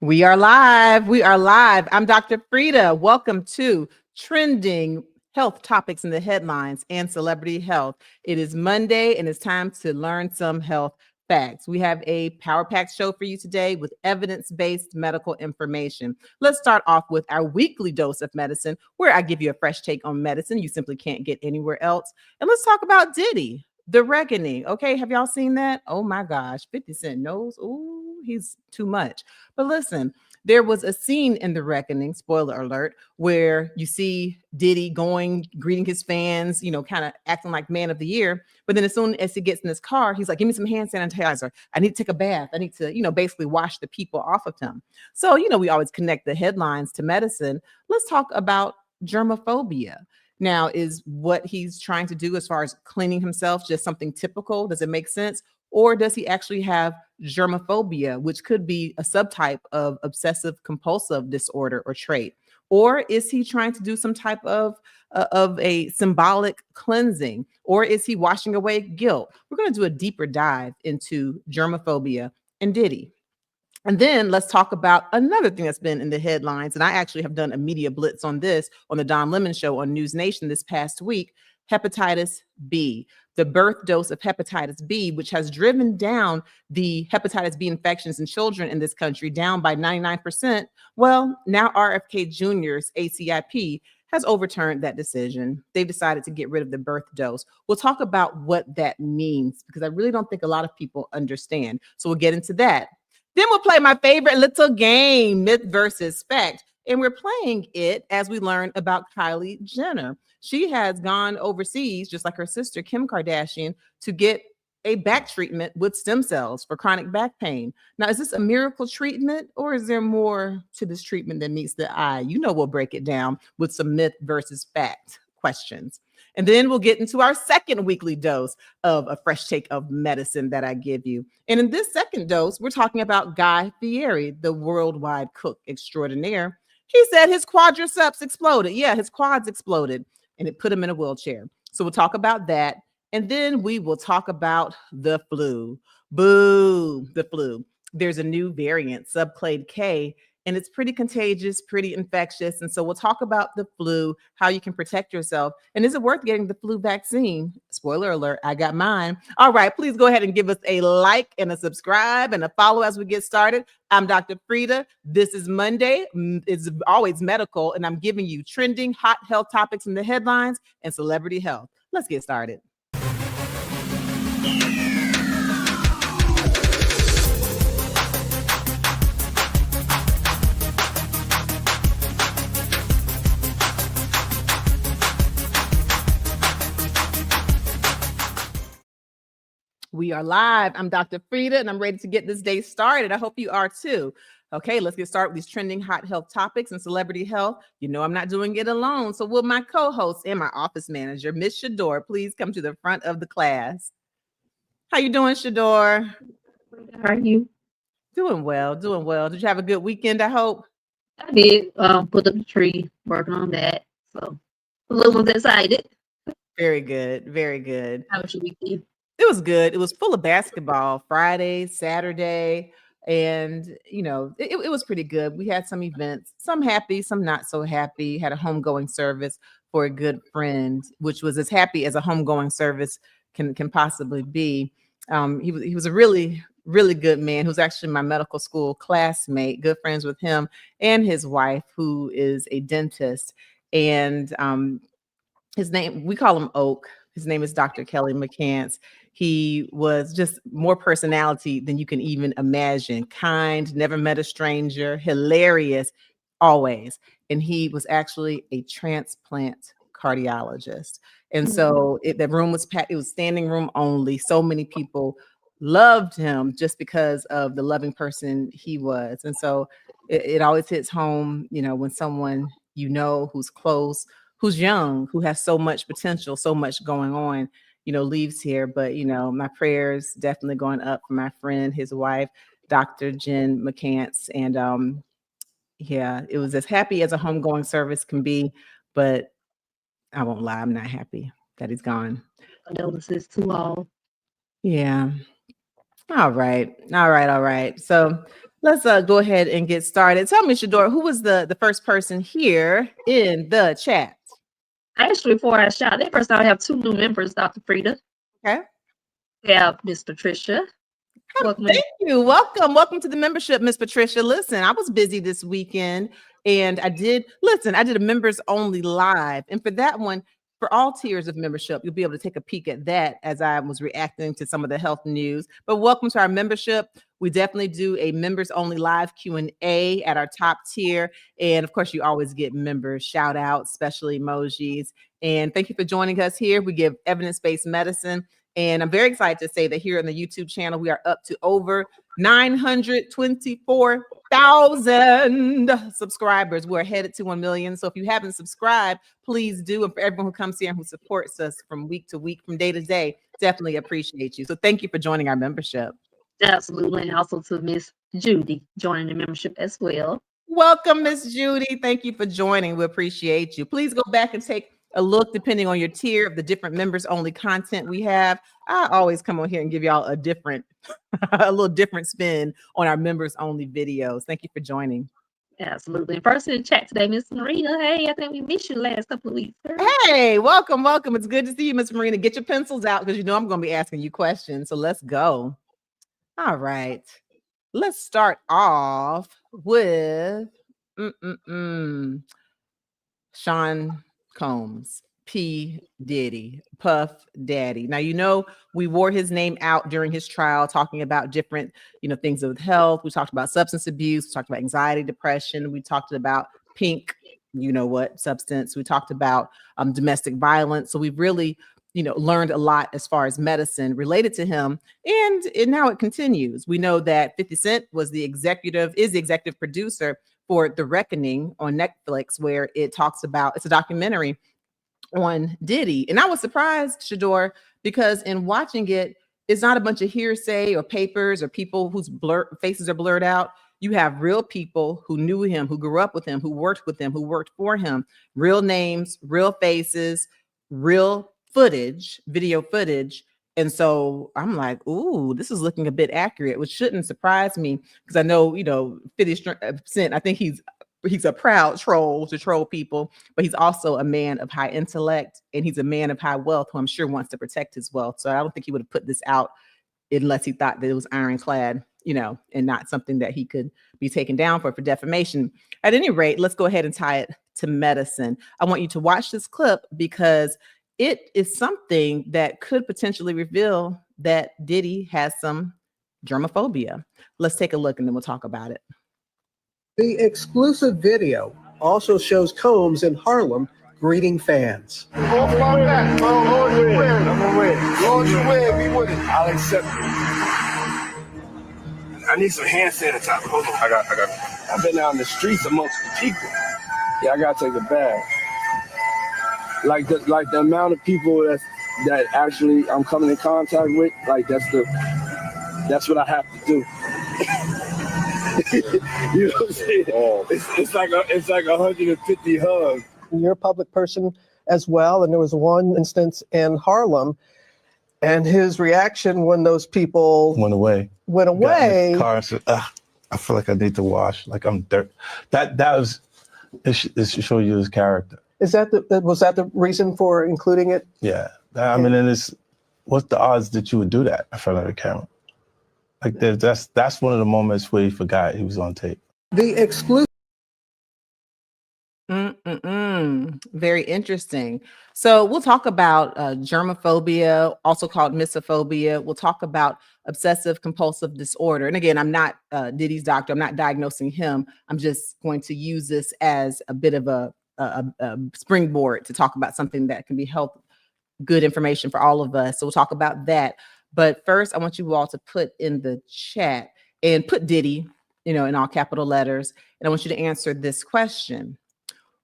We are live. We are live. I'm Dr. Frita. Welcome to Trending Health Topics in the Headlines and Celebrity Health. It is Monday and it's time to learn some health facts. We have a power-packed show for you today with evidence-based medical information. Let's start off with our weekly dose of medicine, where I give you a fresh take on medicine you simply can't get anywhere else. And let's talk about Diddy. The Reckoning. Okay, have y'all seen that? Oh my gosh, 50 Cent knows. Ooh, he's too much. But listen, there was a scene in The Reckoning, spoiler alert, where you see Diddy going, greeting his fans, kind of acting like man of the year. But then as soon as he gets in his car, he's like, give me some hand sanitizer. I need to take a bath. I need to, basically wash the people off of him. So, we always connect the headlines to medicine. Let's talk about germophobia. Now, is what he's trying to do as far as cleaning himself just something typical? Does it make sense? Or does he actually have germophobia, which could be a subtype of obsessive compulsive disorder or trait? Or is he trying to do some type of a symbolic cleansing? Or is he washing away guilt? We're going to do a deeper dive into germophobia and Diddy. And then let's talk about another thing that's been in the headlines. And I actually have done a media blitz on this on the Don Lemon Show on News Nation this past week. Hepatitis B, the birth dose of hepatitis B, which has driven down the hepatitis B infections in children in this country down by 99%. Well, now RFK Jr.'s ACIP has overturned that decision. They've decided to get rid of the birth dose. We'll talk about what that means because I really don't think a lot of people understand. So we'll get into that. Then we'll play my favorite little game, Myth versus Fact. And we're playing it as we learn about Kylie Jenner. She has gone overseas, just like her sister, Kim Kardashian, to get a back treatment with stem cells for chronic back pain. Now, is this a miracle treatment or is there more to this treatment than meets the eye? We'll break it down with some myth versus fact questions. And then we'll get into our second weekly dose of a fresh take of medicine that I give you. And in this second dose, we're talking about Guy Fieri, the worldwide cook extraordinaire. He said his quadriceps exploded. Yeah, his quads exploded and it put him in a wheelchair. So we'll talk about that. And then we will talk about the flu. Boo, the flu. There's a new variant, subclade K, and it's pretty contagious, pretty infectious. And so we'll talk about the flu, how you can protect yourself. And is it worth getting the flu vaccine? Spoiler alert, I got mine. All right, please go ahead and give us a like and a subscribe and a follow as we get started. I'm Dr. Frita. This is Monday. It's always medical, and I'm giving you trending hot health topics in the headlines and celebrity health. Let's get started. We are live. I'm Dr. Frita, and I'm ready to get this day started. I hope you are too. Okay, let's get started with these trending hot health topics and celebrity health. I'm not doing it alone. So will my co-host and my office manager, Miss Shador, please come to the front of the class. How you doing, Shador? How are you? Doing well, doing well. Did you have a good weekend, I hope? I did put up the tree, working on that. So a little one's excited. Very good, very good. How was your weekend? It was good. It was full of basketball Friday, Saturday, and it was pretty good. We had some events, some happy, some not so happy. Had a homegoing service for a good friend, which was as happy as a homegoing service can possibly be. He was a really good man who's actually my medical school classmate, good friends with him and his wife, who is a dentist. And his name, we call him Oak. His name is Dr. Kelly McCants. He was just more personality than you can even imagine. Kind, never met a stranger, hilarious, always. And he was actually a transplant cardiologist. And so the room was packed. It was standing room only. So many people loved him just because of the loving person he was. And so it always hits home, when someone who's close, who's young, who has so much potential, so much going on, leaves here. But, my prayers definitely going up for my friend, his wife, Dr. Jen McCants. And it was as happy as a homegoing service can be, but I won't lie, I'm not happy that he's gone. Condolences to all. Yeah. All right. So Let's go ahead and get started. Tell me, Shador, who was the first person here in the chat? Actually, before I shout, that first I have 2 new members, Dr. Frita. Okay. We have Miss Patricia. Welcome. Thank you. Welcome to the membership, Miss Patricia. Listen, I was busy this weekend and I did a members only live. And for that one, for all tiers of membership, you'll be able to take a peek at that as I was reacting to some of the health news. But welcome to our membership. We definitely do a members only live Q&A at our top tier. And of course, you always get members shout outs, special emojis. And thank you for joining us here. We give evidence-based medicine. And I'm very excited to say that here on the YouTube channel, we are up to over 924,000 subscribers. We're headed to 1 million. So if you haven't subscribed, please do. And for everyone who comes here and who supports us from week to week, from day to day, definitely appreciate you. So thank you for joining our membership. Absolutely. And also to Miss Judy joining the membership as well. Welcome, Miss Judy. Thank you for joining. We appreciate you. Please go back and take a look, depending on your tier, of the different members only content we have. I always come on here and give y'all a little different spin on our members only videos. Thank you for joining. Absolutely. And first in the chat today, Miss Marina. Hey, I think we missed you the last couple of weeks. Girl. Hey, welcome. It's good to see you, Miss Marina. Get your pencils out because you know I'm going to be asking you questions. So let's go. All right. Let's start off with Sean Combs, P. Diddy, Puff Daddy. Now, you know, we wore his name out during his trial, talking about different, things with health. We talked about substance abuse. We talked about anxiety, depression. We talked about pink, substance. We talked about domestic violence. So we've really, learned a lot as far as medicine related to him. And now it continues. We know that 50 Cent is the executive producer for The Reckoning on Netflix, where it's a documentary on Diddy. And I was surprised, Shador, because in watching it, it's not a bunch of hearsay or papers or people whose faces are blurred out. You have real people who knew him, who grew up with him, who worked with him, who worked for him, real names, real faces, real footage, video footage. And so I'm like, ooh, this is looking a bit accurate, which shouldn't surprise me because I know, 50 Cent, I think he's a proud troll to troll people, but he's also a man of high intellect and he's a man of high wealth who I'm sure wants to protect his wealth. So I don't think he would have put this out unless he thought that it was ironclad, and not something that he could be taken down for defamation. At any rate, let's go ahead and tie it to medicine. I want you to watch this clip because it is something that could potentially reveal that Diddy has some germaphobia. Let's take a look and then we'll talk about it. The exclusive video also shows Combs in Harlem greeting fans. Lord, you wear, be with it. I'll accept it. I need some hand sanitizer. Hold on. I got. I've been out in the streets amongst the people. Yeah, I gotta take a bath. Like the amount of people that actually I'm coming in contact with, like that's what I have to do. You know what I'm saying? Oh. It's like 150 hugs. You're a public person as well, and there was one instance in Harlem, and his reaction when those people went away. Got in his car and said, I feel like I need to wash, like I'm dirt. It should show you his character. Was that the reason for including it? Yeah, I mean, and what's the odds that you would do that in front of the camera? Like that's one of the moments where he forgot he was on tape. The exclusive. Very interesting. So we'll talk about germophobia, also called misophobia. We'll talk about obsessive compulsive disorder. And again, I'm not Diddy's doctor. I'm not diagnosing him. I'm just going to use this as a bit of a springboard to talk about something that can be good information for all of us. So we'll talk about that. But first, I want you all to put in the chat and put Diddy, in all capital letters. And I want you to answer this question.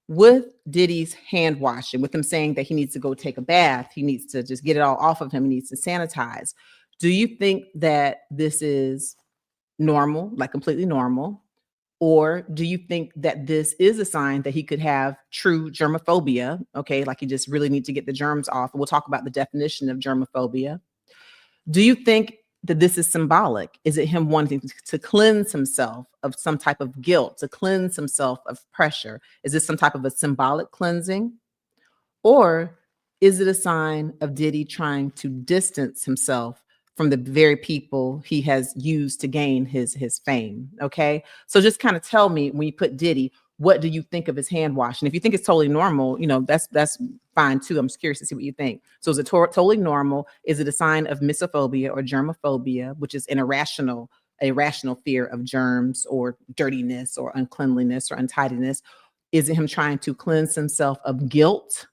With Diddy's hand washing, with him saying that he needs to go take a bath, he needs to just get it all off of him, he needs to sanitize. Do you think that this is normal, like completely normal? Or do you think that this is a sign that he could have true germophobia? Okay, like he just really needs to get the germs off. And we'll talk about the definition of germophobia. Do you think that this is symbolic? Is it him wanting to cleanse himself of some type of guilt, to cleanse himself of pressure? Is this some type of a symbolic cleansing? Or is it a sign of Diddy trying to distance himself from the very people he has used to gain his fame? Okay. So just kind of tell me, when you put Diddy, what do you think of his hand washing? If you think it's totally normal, that's fine too. I'm just curious to see what you think. So is it totally normal? Is it a sign of misophobia or germaphobia, which is a rational fear of germs or dirtiness or uncleanliness or untidiness? Is it him trying to cleanse himself of guilt?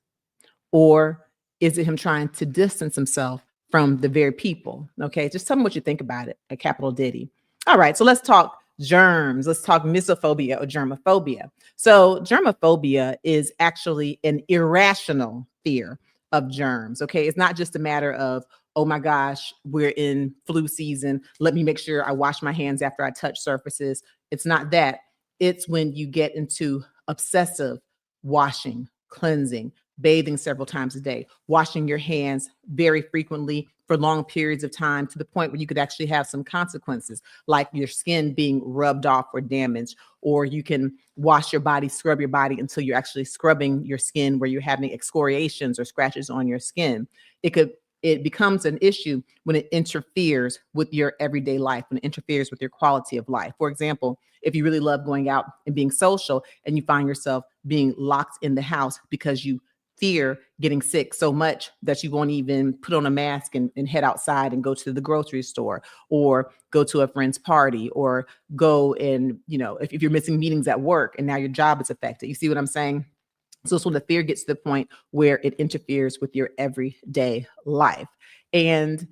Or is it him trying to distance himself from the very people? Okay, just tell me what you think about it, a capital Diddy. All right, so let's talk germs. Let's talk misophobia or germophobia. So germophobia is actually an irrational fear of germs. Okay, it's not just a matter of, oh my gosh, we're in flu season, let me make sure I wash my hands after I touch surfaces. It's not that. It's when you get into obsessive washing, cleansing, bathing several times a day, washing your hands very frequently for long periods of time, to the point where you could actually have some consequences, like your skin being rubbed off or damaged, or you can wash your body, scrub your body until you're actually scrubbing your skin where you're having excoriations or scratches on your skin. It becomes an issue when it interferes with your everyday life, when it interferes with your quality of life. For example, if you really love going out and being social and you find yourself being locked in the house because you fear getting sick so much that you won't even put on a mask and head outside and go to the grocery store or go to a friend's party or go and, if you're missing meetings at work and now your job is affected. You see what I'm saying? So it's when the fear gets to the point where it interferes with your everyday life. And,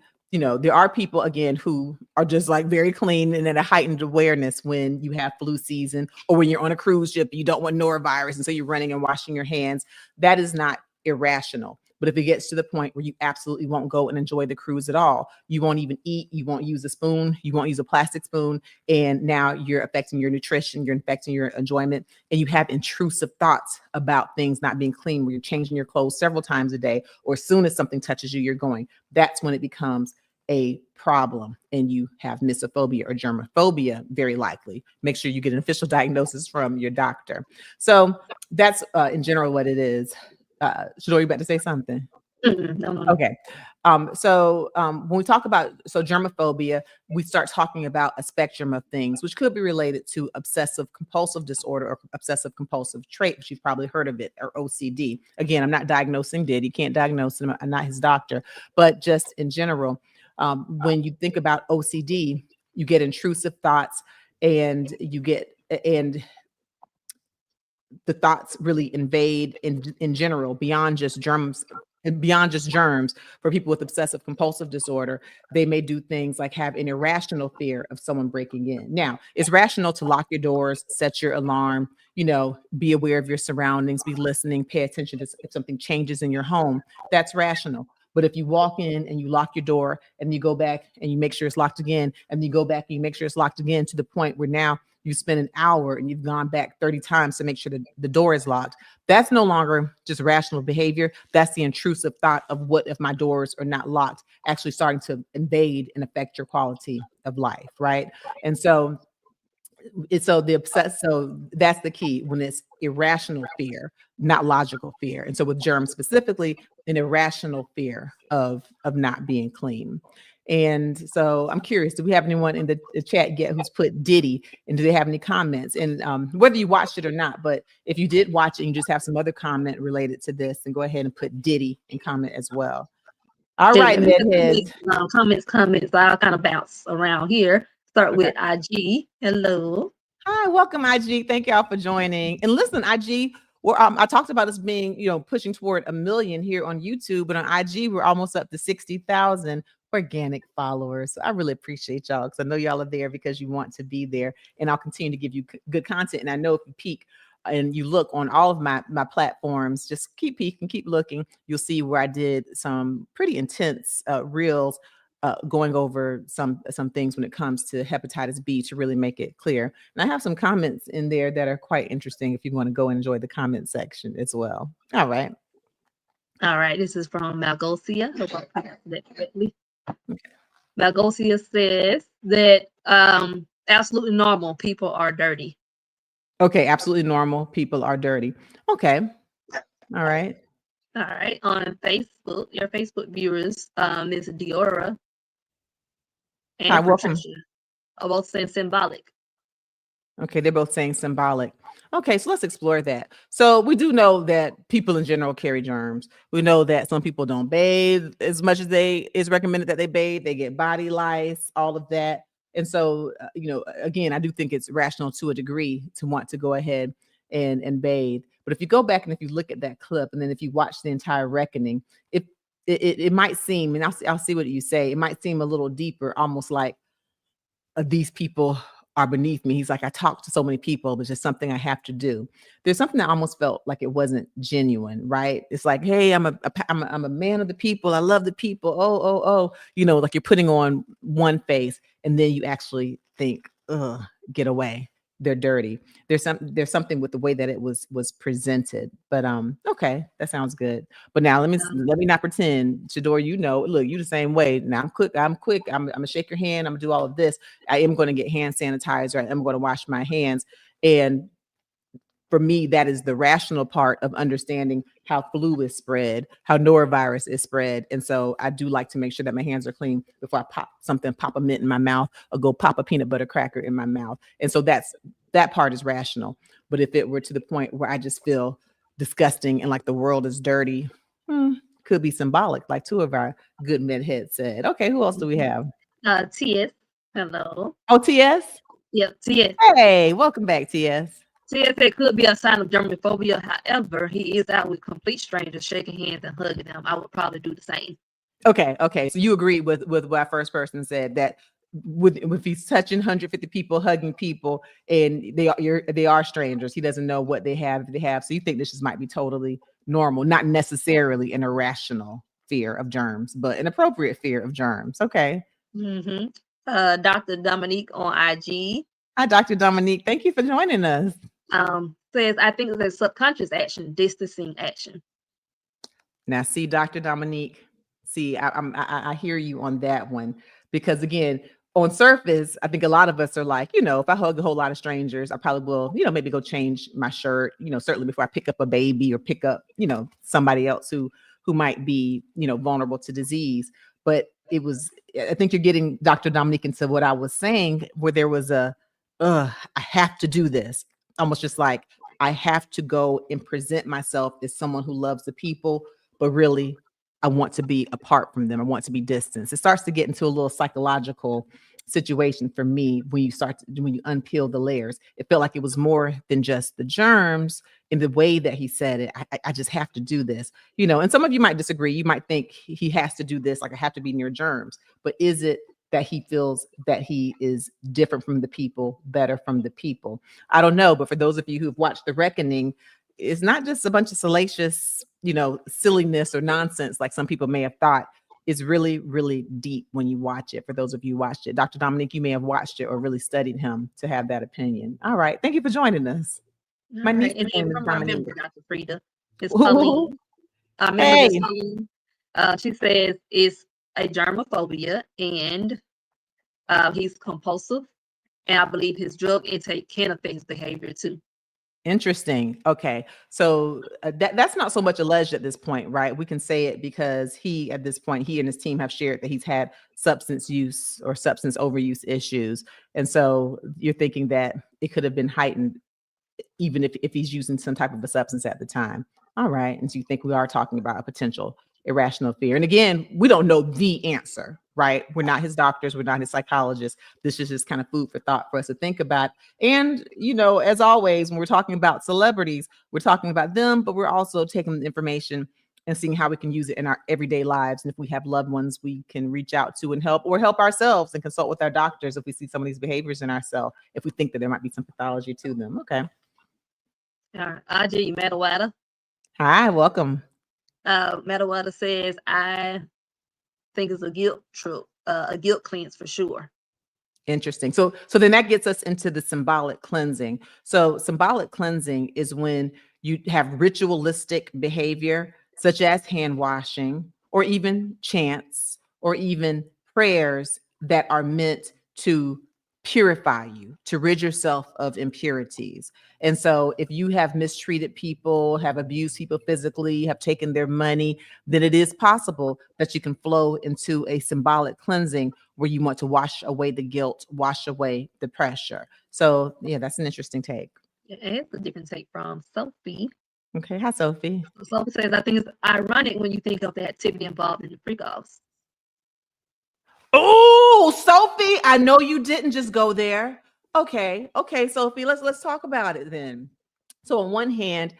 there are people, again, who are just like very clean and at a heightened awareness when you have flu season or when you're on a cruise ship, you don't want norovirus. And so you're running and washing your hands. That is not irrational. But if it gets to the point where you absolutely won't go and enjoy the cruise at all, you won't even eat, you won't use a spoon, you won't use a plastic spoon, and now you're affecting your nutrition, you're affecting your enjoyment, and you have intrusive thoughts about things not being clean, where you're changing your clothes several times a day, or as soon as something touches you, you're going. That's when it becomes a problem and you have misophobia or germophobia, very likely. Make sure you get an official diagnosis from your doctor. So that's in general what it is. Shador, you about to say something? No. Okay. When we talk about germophobia, we start talking about a spectrum of things, which could be related to obsessive compulsive disorder or obsessive compulsive trait, which you've probably heard of it, or OCD. Again, I'm not diagnosing Diddy. You can't diagnose him. I'm not his doctor. But just in general, when you think about OCD, you get intrusive thoughts and the thoughts really invade in general, beyond just germs. For people with obsessive compulsive disorder, they may do things like have an irrational fear of someone breaking in. Now, it's rational to lock your doors, set your alarm, be aware of your surroundings, be listening, pay attention to if something changes in your home. That's rational. But if you walk in and you lock your door and you go back and you make sure it's locked again, and you go back and you make sure it's locked again, to the point where now you spend an hour and you've gone back 30 times to make sure that the door is locked, that's no longer just rational behavior. That's the intrusive thought of, what if my doors are not locked, actually starting to invade and affect your quality of life, right? And so that's the key, when it's irrational fear, not logical fear. And so with germs specifically, an irrational fear of not being clean. And so I'm curious, do we have anyone in the chat yet who's put Diddy, and do they have any comments? And whether you watched it or not, but if you did watch it and you just have some other comment related to this, then go ahead and put Diddy and comment as well. All right, Nedheads. Comments. I'll kind of bounce around here. Start with IG. Hello. Hi, welcome, IG. Thank y'all for joining. And listen, IG, I talked about us being, pushing toward 1 million here on YouTube, but on IG, we're almost up to 60,000 organic followers. So I really appreciate y'all, because I know y'all are there because you want to be there, and I'll continue to give you good content. And I know if you peek and you look on all of my platforms, just keep peeking, keep looking, you'll see where I did some pretty intense reels going over some things when it comes to hepatitis B, to really make it clear. And I have some comments in there that are quite interesting if you want to go and enjoy the comment section as well. All right. This is from Malgosia. Hope I pronounced that correctly. Okay. Malgosia says that absolutely normal people are dirty. Okay, absolutely normal. People are dirty. Okay. All right. All right. On Facebook, your Facebook viewers, Ms. Diora Hi, and welcome. Patricia are both saying symbolic. Okay, they're both saying symbolic. Okay, so let's explore that. So we do know that people in general carry germs. We know that some people don't bathe as much as is recommended that they bathe. They get body lice, all of that. And so, again, I do think it's rational to a degree to want to go ahead and bathe. But if you go back and if you look at that clip, and then if you watch the entire reckoning, it might seem, and I'll see what you say. It might seem a little deeper, almost like these people are beneath me. He's like, I talk to so many people, but it's just something I have to do. There's something that almost felt like it wasn't genuine, right? It's like, hey, I'm a man of the people. I love the people. Oh, like you're putting on one face, and then you actually think, ugh, get away. They're dirty. There's something with the way that it was presented. But okay, that sounds good. But now let me not pretend, Shador, look, you the same way. Now I'm quick. I'm gonna shake your hand. I'm gonna do all of this. I am gonna get hand sanitizer. I'm gonna wash my hands. And for me, that is the rational part of understanding how flu is spread, how norovirus is spread. And so I do like to make sure that my hands are clean before I pop a mint in my mouth, or go pop a peanut butter cracker in my mouth. And so that part is rational. But if it were to the point where I just feel disgusting and like the world is dirty, could be symbolic, like two of our good med heads said. Okay, who else do we have? TS, hello. Oh, TS? Yep, TS. Hey, welcome back, TS. TS could be a sign of germaphobia. However, he is out with complete strangers, shaking hands and hugging them. I would probably do the same. Okay. So you agree with what our first person said, that if he's touching 150 people, hugging people, and they are strangers, he doesn't know what they have. So you think this just might be totally normal, not necessarily an irrational fear of germs, but an appropriate fear of germs. Okay. Mm-hmm. Dr. Dominique on IG. Hi, Dr. Dominique. Thank you for joining us. Says, I think it's a subconscious action, distancing action. Now, see, Dr. Dominique, I hear you on that one, because again, on surface, I think a lot of us are like, if I hug a whole lot of strangers, I probably will, maybe go change my shirt, certainly before I pick up a baby or pick up, somebody else who might be, vulnerable to disease. But I think you're getting, Dr. Dominique, into what I was saying, where there was I have to do this. Almost just like, I have to go and present myself as someone who loves the people, but really I want to be apart from them. I want to be distanced. It starts to get into a little psychological situation for me when you unpeel the layers. It felt like it was more than just the germs in the way that he said it. I just have to do this, and some of you might disagree. You might think he has to do this, like I have to be near germs, but is it that he feels that he is different from the people, better from the people? I don't know. But for those of you who've watched The Reckoning, it's not just a bunch of salacious, silliness or nonsense like some people may have thought. It's really, really deep when you watch it. For those of you who watched it, Dr. Dominique, you may have watched it or really studied him to have that opinion. All right. Thank you for joining us. My niece and name then is from our Dominique. member, Dr. Frita, is Colleen. Hey. Colleen, she says it's a germophobia, and he's compulsive, and I believe his drug intake can affect his behavior too. Interesting. Okay. So that's not so much alleged at this point, right? We can say it because at this point, he and his team have shared that he's had substance use or substance overuse issues. And so you're thinking that it could have been heightened even if he's using some type of a substance at the time. All right. And so you think we are talking about a potential irrational fear. And again, we don't know the answer, right? We're not his doctors. We're not his psychologists. This is just kind of food for thought for us to think about. And, as always, when we're talking about celebrities, we're talking about them, but we're also taking the information and seeing how we can use it in our everyday lives. And if we have loved ones we can reach out to and help, or help ourselves and consult with our doctors if we see some of these behaviors in ourselves, if we think that there might be some pathology to them. Okay. Ajay Madawada. Hi, welcome. Madawada says, I think it's a guilt trip, a guilt cleanse for sure. Interesting. So then that gets us into the symbolic cleansing. So symbolic cleansing is when you have ritualistic behavior, such as hand washing, or even chants, or even prayers that are meant to purify you, to rid yourself of impurities. And so if you have mistreated people, have abused people physically, have taken their money, then it is possible that you can flow into a symbolic cleansing where you want to wash away the guilt, wash away the pressure. So yeah, that's an interesting take. It's a different take from Sophie. Okay, hi Sophie. Sophie says, I think it's ironic when you think of the activity involved in the freak-offs. Oh, Sophie, I know you didn't just go there. Okay, Sophie, let's talk about it then. So on one hand,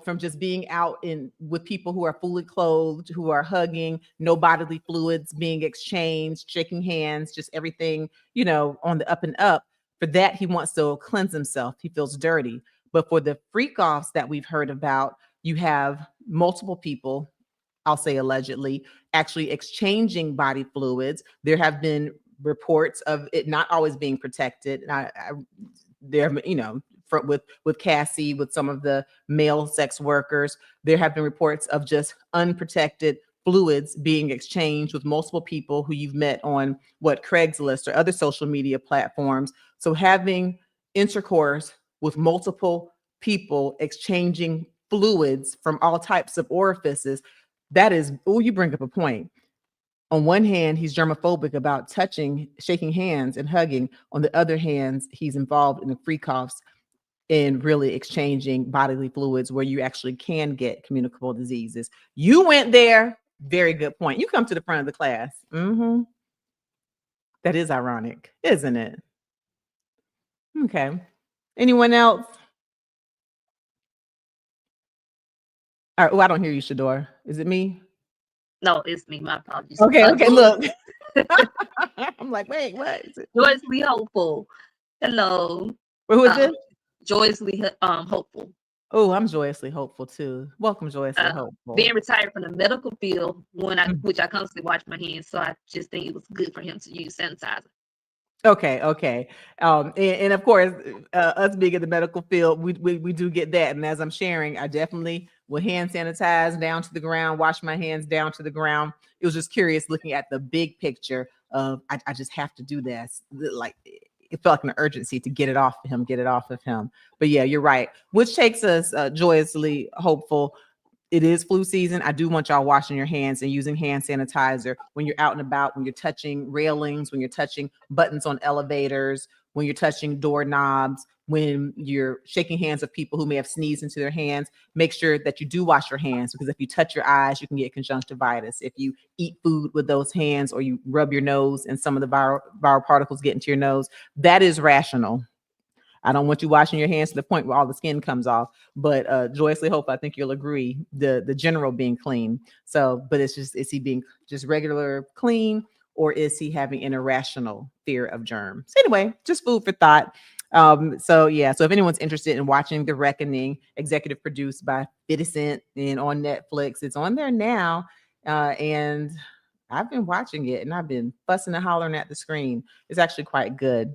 from just being out with people who are fully clothed, who are hugging, no bodily fluids being exchanged, shaking hands, just everything, on the up and up. For that, he wants to cleanse himself. He feels dirty. But for the freak-offs that we've heard about, you have multiple people, I'll say allegedly, actually exchanging body fluids. There have been reports of it not always being protected. With Cassie, with some of the male sex workers, there have been reports of just unprotected fluids being exchanged with multiple people who you've met on Craigslist or other social media platforms. So having intercourse with multiple people exchanging fluids from all types of orifices, that is, you bring up a point. On one hand, he's germophobic about touching, shaking hands and hugging. On the other hand, he's involved in the freak-offs and really exchanging bodily fluids where you actually can get communicable diseases. You went there. Very good point. You come to the front of the class. Mm-hmm. That is ironic, isn't it? Okay. Anyone else? All right. Oh, I don't hear you, Shador. Is it me? No, it's me. My apologies. Okay, look. I'm like, wait, what is it? Joyously hopeful. Hello. Who is this? Joyously hopeful. Oh, I'm joyously hopeful too. Welcome, joyously hopeful. Being retired from the medical field, which I constantly wash my hands, so I just think it was good for him to use sanitizer. Okay. And of course, us being in the medical field, we do get that. And as I'm sharing, I definitely will hand sanitize down to the ground, wash my hands down to the ground. It was just curious looking at the big picture of I just have to do this. Like it felt like an urgency to get it off of him. But yeah, you're right. Which takes us joyously hopeful. It is flu season. I do want y'all washing your hands and using hand sanitizer when you're out and about, when you're touching railings, when you're touching buttons on elevators, when you're touching doorknobs, when you're shaking hands with people who may have sneezed into their hands. Make sure that you do wash your hands, because if you touch your eyes, you can get conjunctivitis. If you eat food with those hands or you rub your nose and some of the viral particles get into your nose, that is rational. I don't want you washing your hands to the point where all the skin comes off, but joyously hope, I think you'll agree, the general being clean. So, but is he being just regular clean, or is he having an irrational fear of germs? Anyway, just food for thought. So if anyone's interested in watching The Reckoning, executive produced by 50 Cent and on Netflix, it's on there now. And I've been watching it and I've been fussing and hollering at the screen. It's actually quite good.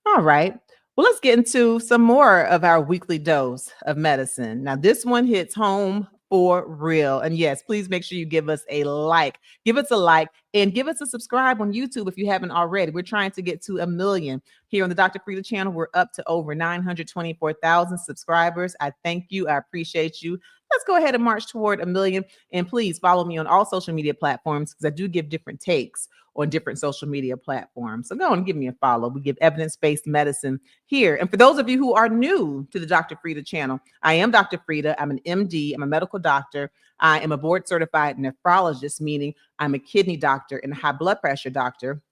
All right. Well, let's get into some more of our weekly dose of medicine. Now, this one hits home for real. And yes, please make sure you give us a like. Give us a like and give us a subscribe on YouTube if you haven't already. We're trying to get to 1 million here on the Dr. Frita channel. We're up to over 924,000 subscribers. I thank you. I appreciate you. Let's go ahead and march toward 1 million. And please follow me on all social media platforms, because I do give different takes on different social media platforms. So go and give me a follow. We give evidence-based medicine here. And for those of you who are new to the Dr. Frita channel, I am Dr. Frita. I'm an MD. I'm a medical doctor. I am a board certified nephrologist, meaning I'm a kidney doctor and a high blood pressure doctor.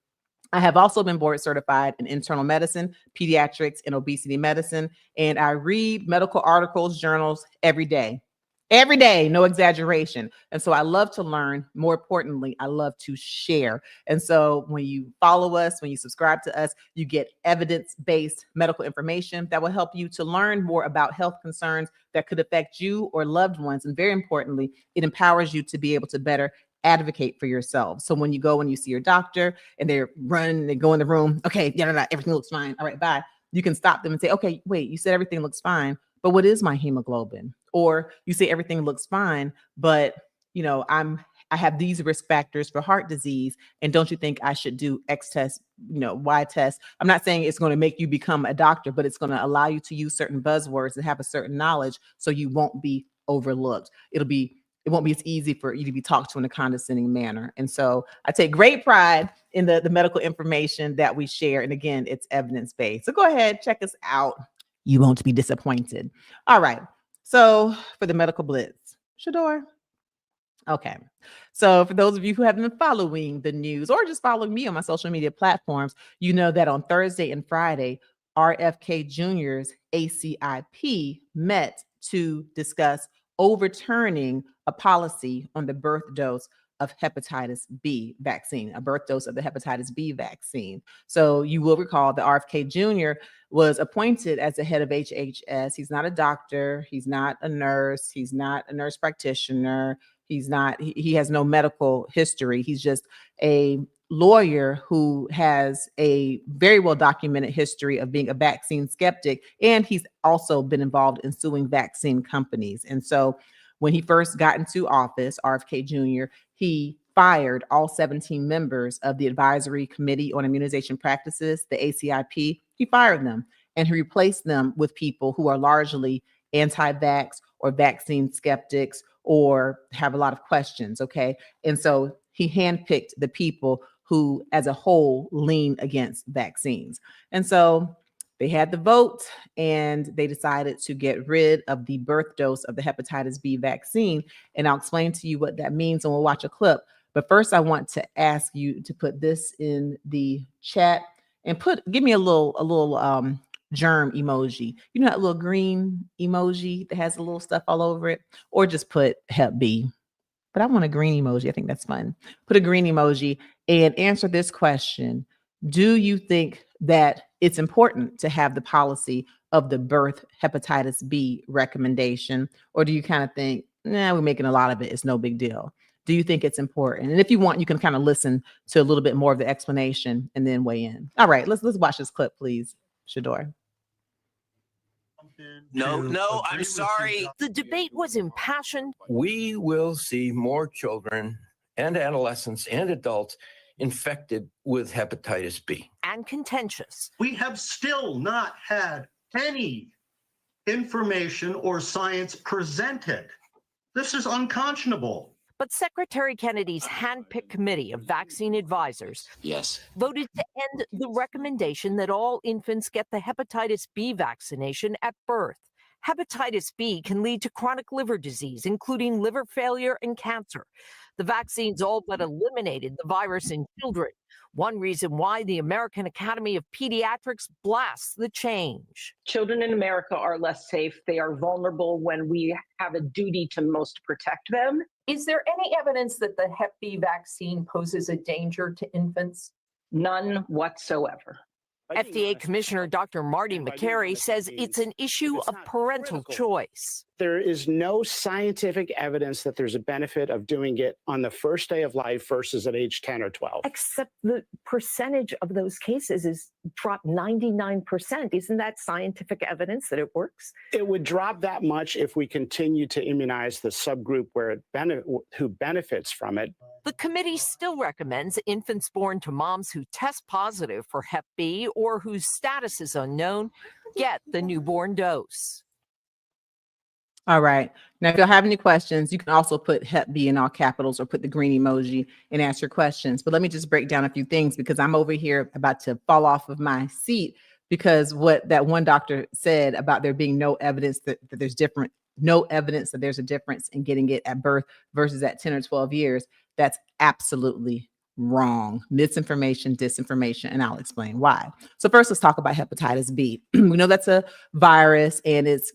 I have also been board certified in internal medicine, pediatrics, and obesity medicine. And I read medical articles, journals every day. Every day, no exaggeration. And so I love to learn. More importantly, I love to share. And so when you follow us, when you subscribe to us, you get evidence-based medical information that will help you to learn more about health concerns that could affect you or loved ones. And very importantly, it empowers you to be able to better advocate for yourself. So when you go and you see your doctor and they go in the room, okay, everything looks fine. All right, bye. You can stop them and say, okay, wait, you said everything looks fine, but what is my hemoglobin? Or you say everything looks fine, but I'm I have these risk factors for heart disease, and don't you think I should do X test, Y test? I'm not saying it's going to make you become a doctor, but it's going to allow you to use certain buzzwords and have a certain knowledge so you won't be overlooked. It won't be as easy for you to be talked to in a condescending manner. And so I take great pride in the medical information that we share. And again, it's evidence-based. So go ahead, check us out. You won't be disappointed. All right. So for the medical blitz, Shador. Okay. So for those of you who haven't been following the news or just following me on my social media platforms, you know that on Thursday and Friday, RFK Jr.'s ACIP met to discuss overturning a policy on the birth dose of hepatitis B vaccine, a birth dose of the hepatitis B vaccine. So you will recall that RFK Jr. was appointed as the head of HHS. He's not a doctor. He's not a nurse. He's not a nurse practitioner. He has no medical history. He's just a lawyer who has a very well documented history of being a vaccine skeptic. And he's also been involved in suing vaccine companies. And so when he first got into office, RFK Jr., he fired all 17 members of the Advisory Committee on Immunization Practices, the ACIP. He fired them and he replaced them with people who are largely anti-vax or vaccine skeptics or have a lot of questions, okay? And so he handpicked the people who, as a whole, lean against vaccines. And so they had the vote and they decided to get rid of the birth dose of the hepatitis B vaccine. And I'll explain to you what that means and we'll watch a clip. But first, I want to ask you to put this in the chat and give me a little germ emoji. You know that little green emoji that has a little stuff all over it? Or just put Hep B. But I want a green emoji. I think that's fun. Put a green emoji and answer this question. Do you think that it's important to have the policy of the birth hepatitis B recommendation? Or do you kind of think, nah, we're making a lot of it. It's no big deal. Do you think it's important? And if you want, you can kind of listen to a little bit more of the explanation and then weigh in. All right, let's watch this clip, please, Shador. No, I'm sorry. The debate was impassioned. We will see more children and adolescents and adults infected with hepatitis B. And contentious. We have still not had any information or science presented. This is unconscionable. But Secretary Kennedy's handpicked committee of vaccine advisors voted to end the recommendation that all infants get the hepatitis B vaccination at birth. Hepatitis B can lead to chronic liver disease, including liver failure and cancer. The vaccines all but eliminated the virus in children. One reason why the American Academy of Pediatrics blasts the change. Children in America are less safe. They are vulnerable when we have a duty to most protect them. Is there any evidence that the Hep B vaccine poses a danger to infants? None whatsoever. FDA Commissioner Dr. Marty McCary says it's an issue of parental choice. There is no scientific evidence that there's a benefit of doing it on the first day of life versus at age 10 or 12. Except the percentage of those cases is dropped 99%. Isn't that scientific evidence that it works? It would drop that much if we continue to immunize the subgroup who benefits from it. The committee still recommends infants born to moms who test positive for Hep B or whose status is unknown get the newborn dose. All right. Now, if y'all have any questions, you can also put Hep B in all capitals or put the green emoji and ask your questions. But let me just break down a few things because I'm over here about to fall off of my seat because what that one doctor said about there being no evidence that there's no evidence that there's a difference in getting it at birth versus at 10 or 12 years. That's absolutely wrong. Misinformation, disinformation, and I'll explain why. So first, let's talk about hepatitis B. We know that's a virus and it's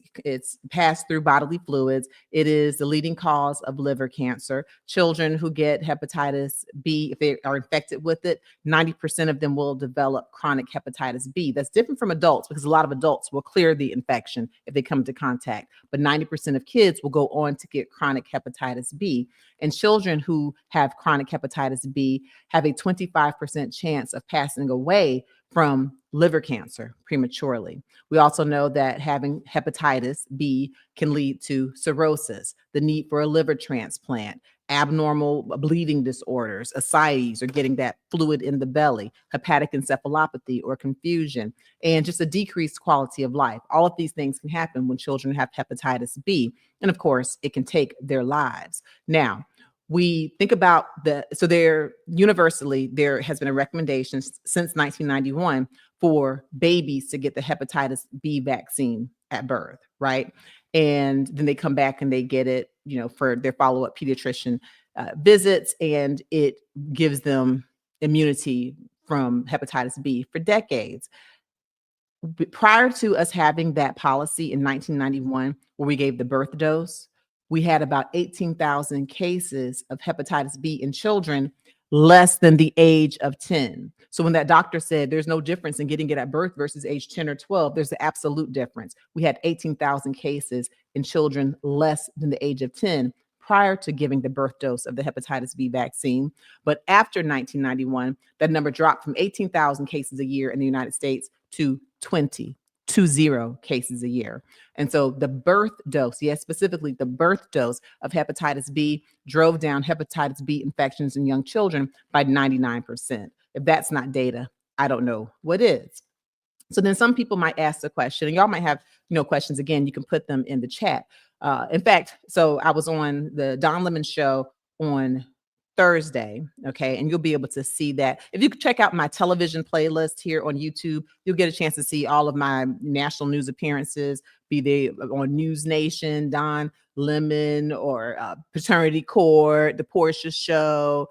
passed through bodily fluids. It is the leading cause of liver cancer. Children who get hepatitis B, if they are infected with it, 90% of them will develop chronic hepatitis B. That's different from adults because a lot of adults will clear the infection if they come into contact, but 90% of kids will go on to get chronic hepatitis B. And children who have chronic hepatitis B have a 25% chance of passing away from liver cancer prematurely. We also know that having hepatitis B can lead to cirrhosis, the need for a liver transplant, abnormal bleeding disorders, ascites, or getting that fluid in the belly, hepatic encephalopathy or confusion, and just a decreased quality of life. All of these things can happen when children have hepatitis B. And of course, it can take their lives. Now, we think about universally, there has been a recommendation since 1991 for babies to get the hepatitis B vaccine at birth, right? And then they come back and they get it, for their follow-up pediatrician visits, and it gives them immunity from hepatitis B for decades. Prior to us having that policy in 1991, where we gave the birth dose, we had about 18,000 cases of hepatitis B in children less than the age of 10. So when that doctor said there's no difference in getting it at birth versus age 10 or 12, there's an absolute difference. We had 18,000 cases in children less than the age of 10 prior to giving the birth dose of the hepatitis B vaccine. But after 1991, that number dropped from 18,000 cases a year in the United States to 20 cases a year. And so the birth dose, yes, specifically the birth dose of hepatitis B drove down hepatitis B infections in young children by 99%. If that's not data, I don't know what is. So then some people might ask the question, and y'all might have, questions. Again, you can put them in the chat. In fact, so I was on the Don Lemon show on Thursday, okay, and you'll be able to see that. If you check out my television playlist here on YouTube, you'll get a chance to see all of my national news appearances, be they on News Nation, Don Lemon, or Paternity Court, The Portia Show,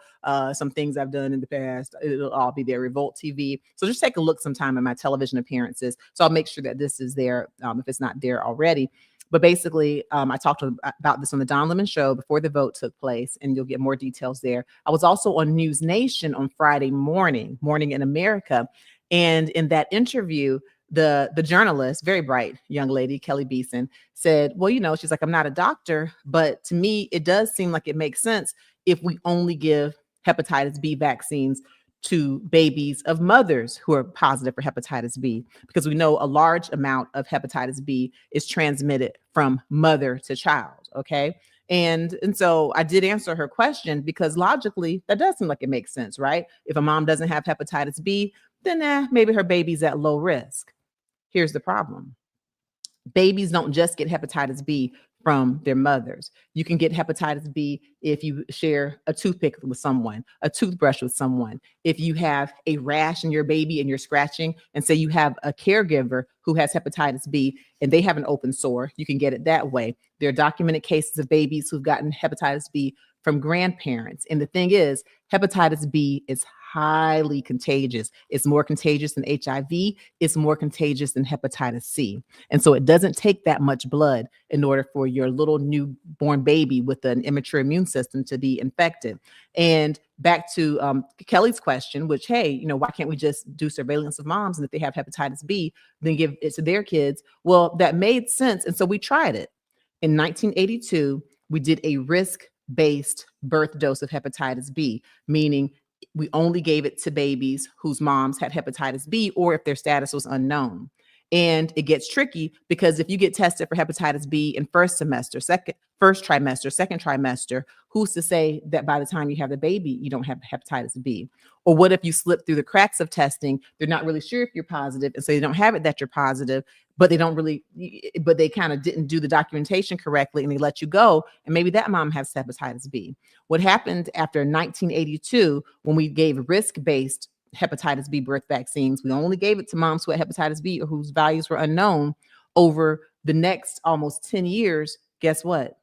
some things I've done in the past. It'll all be there, Revolt TV. So just take a look sometime at my television appearances. So I'll make sure that this is there if it's not there already. But basically, I talked about this on the Don Lemon show before the vote took place, and you'll get more details there. I was also on News Nation on Friday morning in America. And in that interview, the journalist, very bright young lady, Kelly Beeson, said, well, she's like, I'm not a doctor, but to me, it does seem like it makes sense if we only give hepatitis B vaccines to babies of mothers who are positive for hepatitis B, because we know a large amount of hepatitis B is transmitted from mother to child. Okay. And so I did answer her question, because logically that does seem like it makes sense, right? If a mom doesn't have hepatitis B, then maybe her baby's at low risk. Here's the problem. Babies don't just get hepatitis B from their mothers. You can get hepatitis B if you share a toothpick with someone, a toothbrush with someone. If you have a rash in your baby and you're scratching, and say you have a caregiver who has hepatitis B and they have an open sore, you can get it that way. There are documented cases of babies who've gotten hepatitis B from grandparents. And the thing is, hepatitis B is highly contagious. It's more contagious than HIV. It's more contagious than hepatitis C. And so it doesn't take that much blood in order for your little newborn baby with an immature immune system to be infected. And back to Kelly's question, which, hey, why can't we just do surveillance of moms? And if they have hepatitis B, then give it to their kids. Well, that made sense. And so we tried it. In 1982, we did a risk-based birth dose of hepatitis B, meaning we only gave it to babies whose moms had hepatitis B or if their status was unknown. And it gets tricky, because if you get tested for hepatitis B in first trimester, second trimester, who's to say that by the time you have the baby, you don't have hepatitis B? Or what if you slip through the cracks of testing? They're not really sure if you're positive, and so they don't have it that you're positive, but they kind of didn't do the documentation correctly, and they let you go, and maybe that mom has hepatitis B. What happened after 1982, when we gave risk-based hepatitis B birth vaccines, we only gave it to moms who had hepatitis B or whose values were unknown. Over the next almost 10 years, guess what?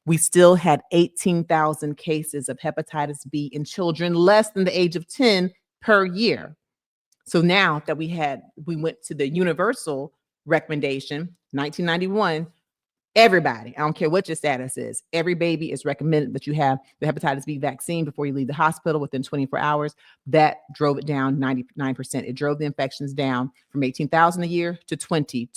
We still had 18,000 cases of hepatitis B in children less than the age of 10 per year. So now that we went to the universal recommendation, 1991, everybody, I don't care what your status is, every baby is recommended that you have the hepatitis B vaccine before you leave the hospital within 24 hours. That drove it down 99%. It drove the infections down from 18,000 a year to 20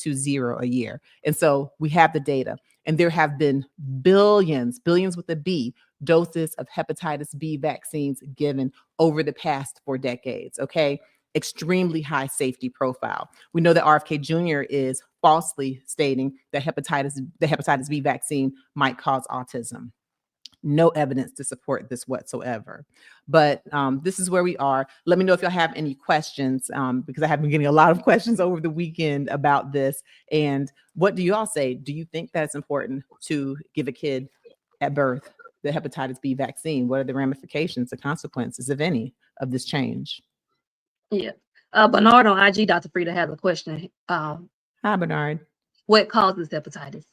a year. And so we have the data, and there have been billions with a B, doses of hepatitis B vaccines given over the past 4 decades. Okay. extremely high safety profile. We know that RFK Jr. is falsely stating that the hepatitis B vaccine might cause autism. No evidence to support this whatsoever. But this is where we are. Let me know if y'all have any questions, because I have been getting a lot of questions over the weekend about this. And what do you all say? Do you think that it's important to give a kid at birth the hepatitis B vaccine? What are the ramifications, the consequences, if any, of this change? Yeah. Bernard on IG, Dr. Frita has a question. Hi, Bernard. What causes hepatitis?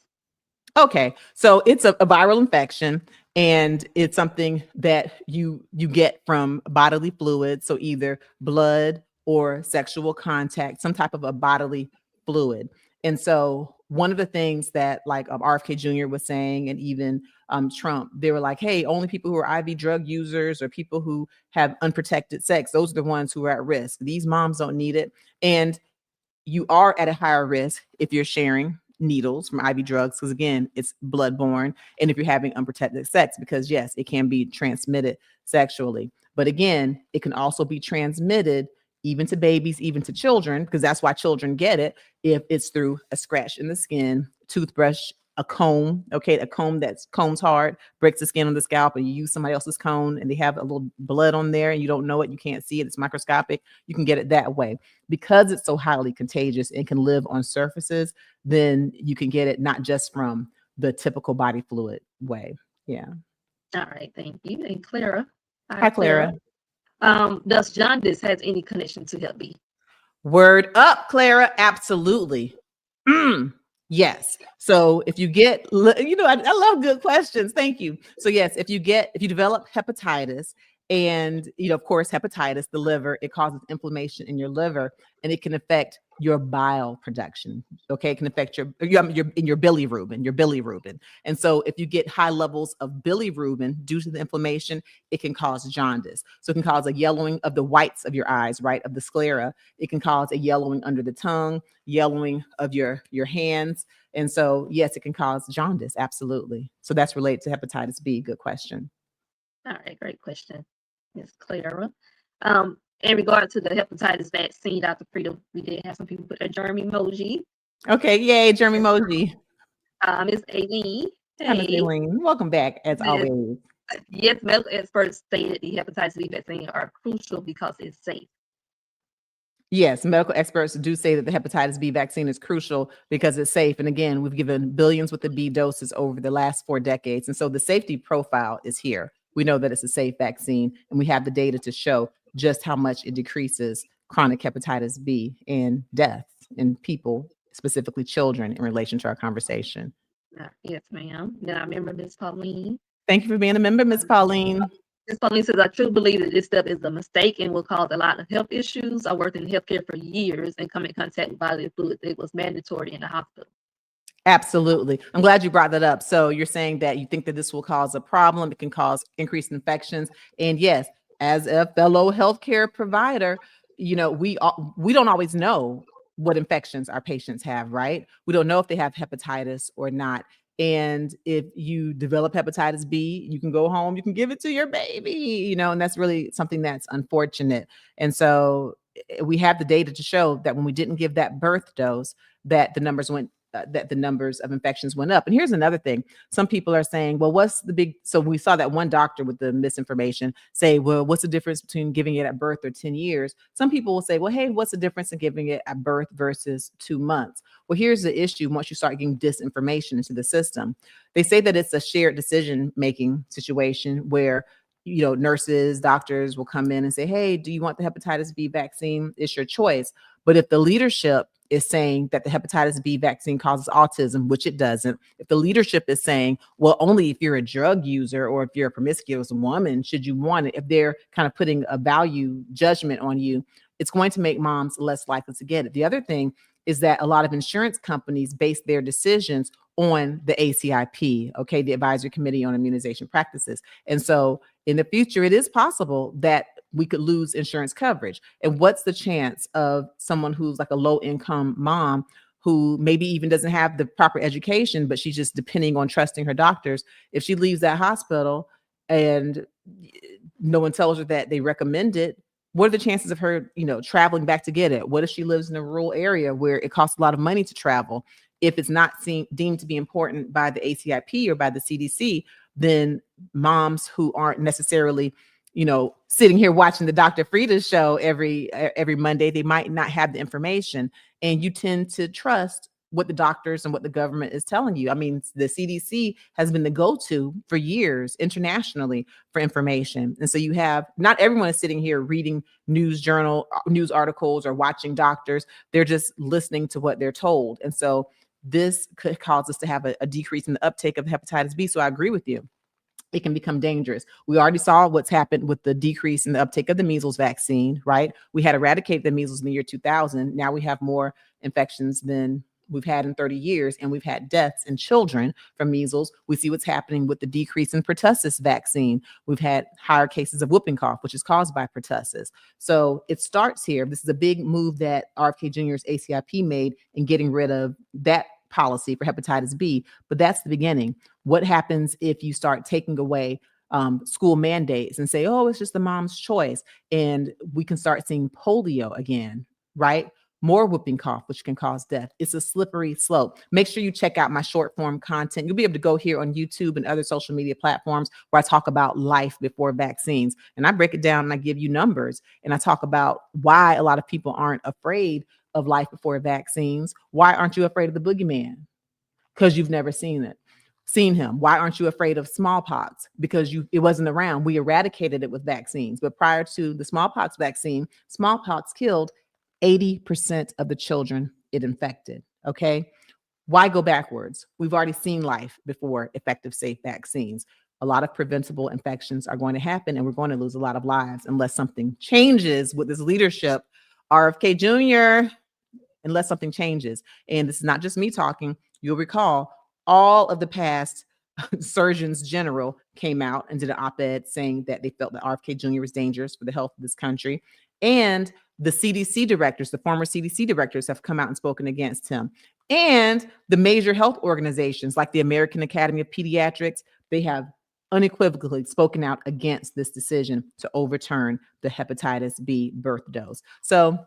Okay, so it's a viral infection, and it's something that you get from bodily fluids, so either blood or sexual contact, some type of a bodily fluid. And so one of the things that like RFK Jr. was saying, and even Trump, they were like, hey, only people who are IV drug users or people who have unprotected sex, those are the ones who are at risk. These moms don't need it. And you are at a higher risk if you're sharing needles from IV drugs, because again, it's bloodborne, and if you're having unprotected sex, because yes, it can be transmitted sexually. But again, it can also be transmitted even to babies, even to children, because that's why children get it, if it's through a scratch in the skin, toothbrush, a comb, okay, a comb that's combs hard, breaks the skin on the scalp, and you use somebody else's comb and they have a little blood on there and you don't know it, you can't see it, it's microscopic, you can get it that way. Because it's so highly contagious and can live on surfaces, then you can get it not just from the typical body fluid way. Yeah. All right, thank you. And Clara. Hi, Clara. Does jaundice has any connection to Hep B? Word up, Clara. Absolutely. Yes. So if you get, I love good questions. Thank you. So yes, if you develop hepatitis, and of course, hepatitis, the liver, it causes inflammation in your liver, and it can affect your bile production. Okay, it can affect your bilirubin. And so if you get high levels of bilirubin due to the inflammation, it can cause jaundice. So it can cause a yellowing of the whites of your eyes, right, of the sclera. It can cause a yellowing under the tongue, yellowing of your hands. And so yes, it can cause jaundice. Absolutely. So that's related to hepatitis B. Good question. All right, great question, Ms. Clara. In regard to the hepatitis vaccine, Dr. Frita, we did have some people put a germ emoji. Okay, yay, germ emoji. Ms. Aileen. Hi, Ms. Aileen. Welcome back, as always. Yes, medical experts stated the hepatitis B vaccine are crucial because it's safe. Yes, medical experts do say that the hepatitis B vaccine is crucial because it's safe. And again, we've given billions with the B doses over the last 4 decades. And so the safety profile is here. We know that it's a safe vaccine, and we have the data to show just how much it decreases chronic hepatitis B and death in people, specifically children, in relation to our conversation. Yes, ma'am. Then I remember Ms. Pauline. Thank you for being a member, Ms. Pauline. Ms. Pauline says, I truly believe that this step is a mistake and will cause a lot of health issues. I worked in healthcare for years and come in contact with bodily fluids. It was mandatory in the hospital. Absolutely. I'm glad you brought that up. So you're saying that you think that this will cause a problem. It can cause increased infections. And yes, as a fellow healthcare provider, we don't always know what infections our patients have, right? We don't know if they have hepatitis or not. And if you develop hepatitis B, you can go home, you can give it to your baby, and that's really something that's unfortunate. And so we have the data to show that when we didn't give that birth dose, that the numbers of infections went up. And here's another thing. Some people are saying, well, so we saw that one doctor with the misinformation say, well, what's the difference between giving it at birth or 10 years? Some people will say, well, hey, what's the difference in giving it at birth versus 2 months? Well, here's the issue. Once you start getting disinformation into the system, they say that it's a shared decision-making situation where nurses, doctors will come in and say, hey, do you want the hepatitis B vaccine? It's your choice. But if the leadership is saying that the hepatitis B vaccine causes autism, which it doesn't, if the leadership is saying, well, only if you're a drug user or if you're a promiscuous woman should you want it, if they're kind of putting a value judgment on you, it's going to make moms less likely to get it. The other thing is that a lot of insurance companies base their decisions on the ACIP, okay, the Advisory Committee on Immunization Practices. And so in the future, it is possible that we could lose insurance coverage. And what's the chance of someone who's like a low income mom who maybe even doesn't have the proper education, but she's just depending on trusting her doctors, if she leaves that hospital and no one tells her that they recommend it, What are the chances of her, traveling back to get it? What if she lives in a rural area where it costs a lot of money to travel? If it's not deemed to be important by the ACIP or by the CDC, then moms who aren't necessarily, sitting here watching the Dr. Frita show every Monday, they might not have the information, and you tend to trust what the doctors and what the government is telling you. I mean, the CDC has been the go-to for years internationally for information. And so you have, not everyone is sitting here reading news articles or watching doctors. They're just listening to what they're told. And so this could cause us to have a decrease in the uptake of hepatitis B. So I agree with you. It can become dangerous. We already saw what's happened with the decrease in the uptake of the measles vaccine, right? We had eradicated the measles in the year 2000. Now we have more infections than we've had in 30 years, and we've had deaths in children from measles. We see what's happening with the decrease in pertussis vaccine. We've had higher cases of whooping cough, which is caused by pertussis. So it starts here. This is a big move that RFK Jr.'s ACIP made in getting rid of that policy for hepatitis B, but that's the beginning. What happens if you start taking away school mandates and say, oh, it's just the mom's choice, and we can start seeing polio again, right? More whooping cough, which can cause death. It's a slippery slope. Make sure you check out my short form content. You'll be able to go here on YouTube and other social media platforms where I talk about life before vaccines. And I break it down and I give you numbers. And I talk about why a lot of people aren't afraid of life before vaccines. Why aren't you afraid of the boogeyman? Because you've never seen him. Why aren't you afraid of smallpox? Because it wasn't around. We eradicated it with vaccines. But prior to the smallpox vaccine, smallpox killed 80% of the children it infected. Okay. Why go backwards? We've already seen life before effective, safe vaccines. A lot of preventable infections are going to happen, and we're going to lose a lot of lives unless something changes with this leadership. RFK Jr., unless something changes. And this is not just me talking. You'll recall all of the past surgeons general came out and did an op-ed saying that they felt that RFK Jr. was dangerous for the health of this country. And the CDC directors, the former CDC directors, have come out and spoken against him. And the major health organizations like the American Academy of Pediatrics, they have unequivocally spoken out against this decision to overturn the hepatitis B birth dose. So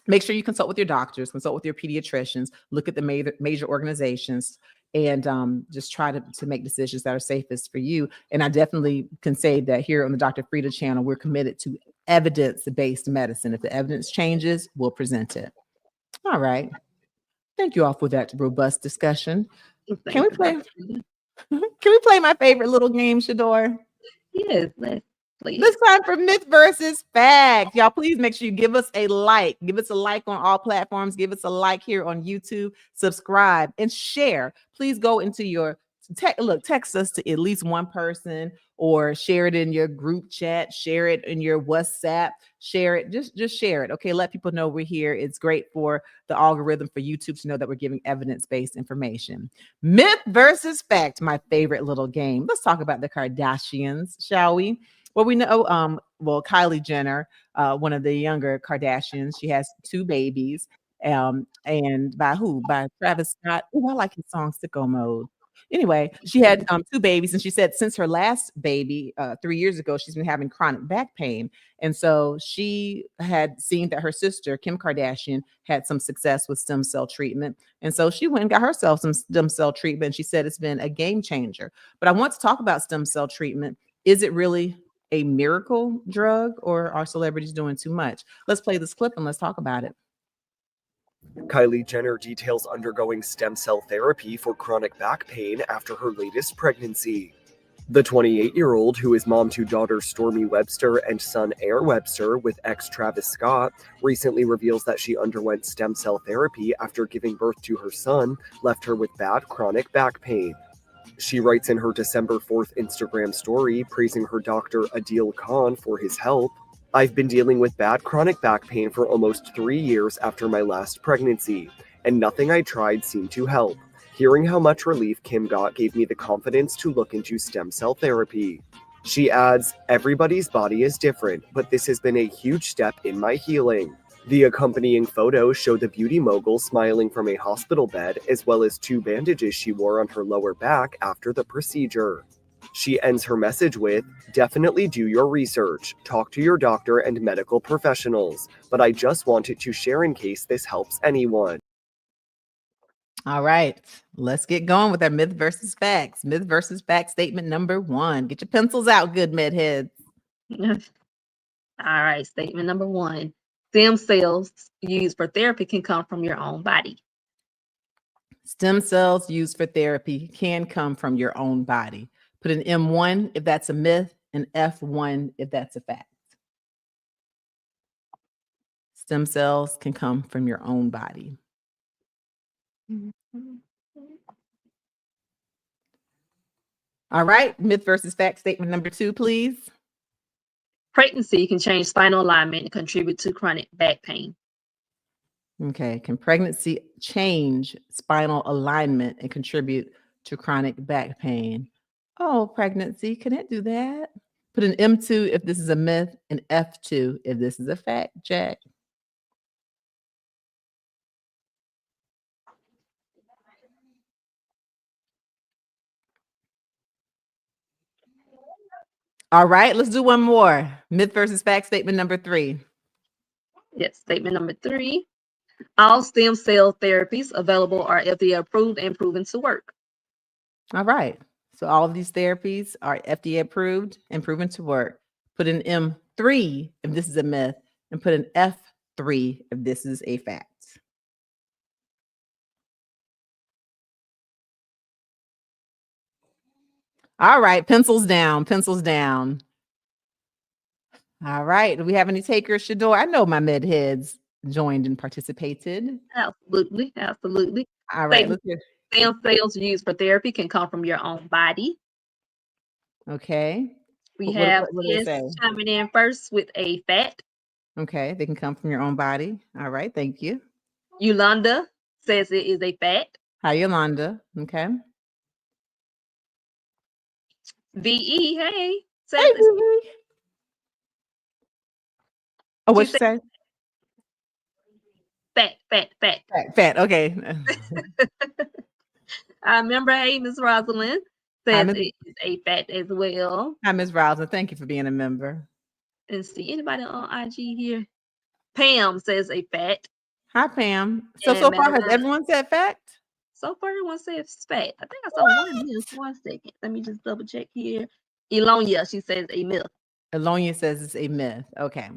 make sure you consult with your doctors, consult with your pediatricians, look at the major organizations, and just try to make decisions that are safest for you. And I definitely can say that here on the Dr. Frita channel, we're committed to evidence-based medicine. If the evidence changes, we'll present it. All right. Thank you all for that robust discussion. Can we play my favorite little game, Shador? Yes, please. This time for myth versus fact. Y'all, please make sure you give us a like. Give us a like on all platforms. Give us a like here on YouTube. Subscribe and share. Please go into your text us to at least one person, or share it in your group chat, share it in your WhatsApp, share it. Just share it. Okay, let people know we're here. It's great for the algorithm for YouTube to know that we're giving evidence-based information. Myth versus fact, my favorite little game. Let's talk about the Kardashians, shall we? Well, we know, Kylie Jenner, one of the younger Kardashians, she has 2 babies. And by who? By Travis Scott. Oh, I like his song Sicko Mode. Anyway, she had 2 babies, and she said since her last baby 3 years ago, she's been having chronic back pain. And so she had seen that her sister, Kim Kardashian, had some success with stem cell treatment. And so she went and got herself some stem cell treatment. She said it's been a game changer. But I want to talk about stem cell treatment. Is it really a miracle drug, or are celebrities doing too much? Let's play this clip and let's talk about it. Kylie Jenner details undergoing stem cell therapy for chronic back pain after her latest pregnancy. The 28-year-old, who is mom to daughters Stormi Webster and son Air Webster with ex-Travis Scott, recently reveals that she underwent stem cell therapy after giving birth to her son, left her with bad chronic back pain. She writes in her December 4th Instagram story, praising her doctor Adil Khan for his help. I've been dealing with bad chronic back pain for almost 3 years after my last pregnancy, and nothing I tried seemed to help. Hearing how much relief Kim got gave me the confidence to look into stem cell therapy. She adds, everybody's body is different, but this has been a huge step in my healing. The accompanying photos show the beauty mogul smiling from a hospital bed, as well as 2 bandages she wore on her lower back after the procedure. She ends her message with, "Definitely do your research, talk to your doctor and medical professionals, but I just wanted to share in case this helps anyone." All right, let's get going with our myth versus facts. Myth versus fact statement number 1. Get your pencils out, good med heads. All right, statement number 1. Stem cells used for therapy can come from your own body. Stem cells used for therapy can come from your own body. Put an M1 if that's a myth, and F1 if that's a fact. Stem cells can come from your own body. All right, myth versus fact statement number 2, please. Pregnancy can change spinal alignment and contribute to chronic back pain. Okay, can pregnancy change spinal alignment and contribute to chronic back pain? Oh, pregnancy, can it do that? Put an M2 if this is a myth, and F2 if this is a fact, Jack. All right, let's do one more. Myth versus fact statement number 3. Yes, statement number 3. All stem cell therapies available are FDA approved and proven to work. All right, so all of these therapies are FDA approved and proven to work. Put an M3 if this is a myth, and put an F3 if this is a fact. All right, pencils down, pencils down. All right, do we have any takers, Shador? I know my med heads joined and participated. Absolutely, absolutely. All right, let's hear. Stem cells used for therapy can come from your own body. Okay. We What have do they S say? chiming in first with a fact. Okay, they can come from your own body. All right, thank you. Yolanda says it is a fact. Hi, Yolanda. Okay. VE, hey, says Hey, it's Vivi. Oh, what you say? fact. Fat. Okay. I remember, hey, Miss Rosalind Hi, says it is a fact as well. Hi, Ms. Rousing. Thank you for being a member. And see anybody on IG here. Pam says a fact. Hi, Pam. So And far, has Madeline- everyone said fact? So far, everyone says fact. I think I saw one myth. 1 second. Let me just double check here. Elonia, she says a myth. Elonia says it's a myth. Okay.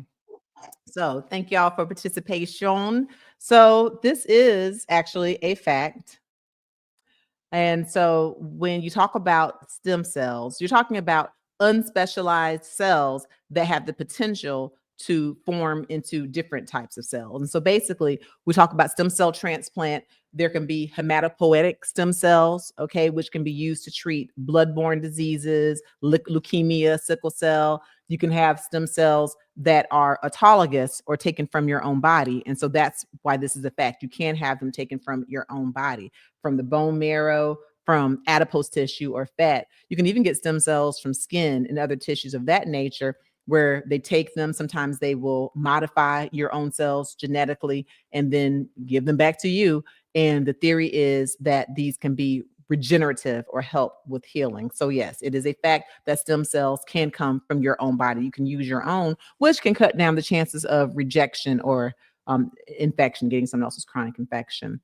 So thank y'all for participation. So this is actually a fact. And so when you talk about stem cells, you're talking about unspecialized cells that have the potential to form into different types of cells. And so basically, we talk about stem cell transplant. There can be hematopoietic stem cells, okay, which can be used to treat bloodborne diseases, leukemia, sickle cell. You can have stem cells that are autologous or taken from your own body. And so that's why this is a fact. You can have them taken from your own body, from the bone marrow, from adipose tissue or fat. You can even get stem cells from skin and other tissues of that nature, where they take them. Sometimes they will modify your own cells genetically and then give them back to you. And the theory is that these can be regenerative or help with healing. So yes, it is a fact that stem cells can come from your own body. You can use your own, which can cut down the chances of rejection or infection, getting someone else's chronic infection.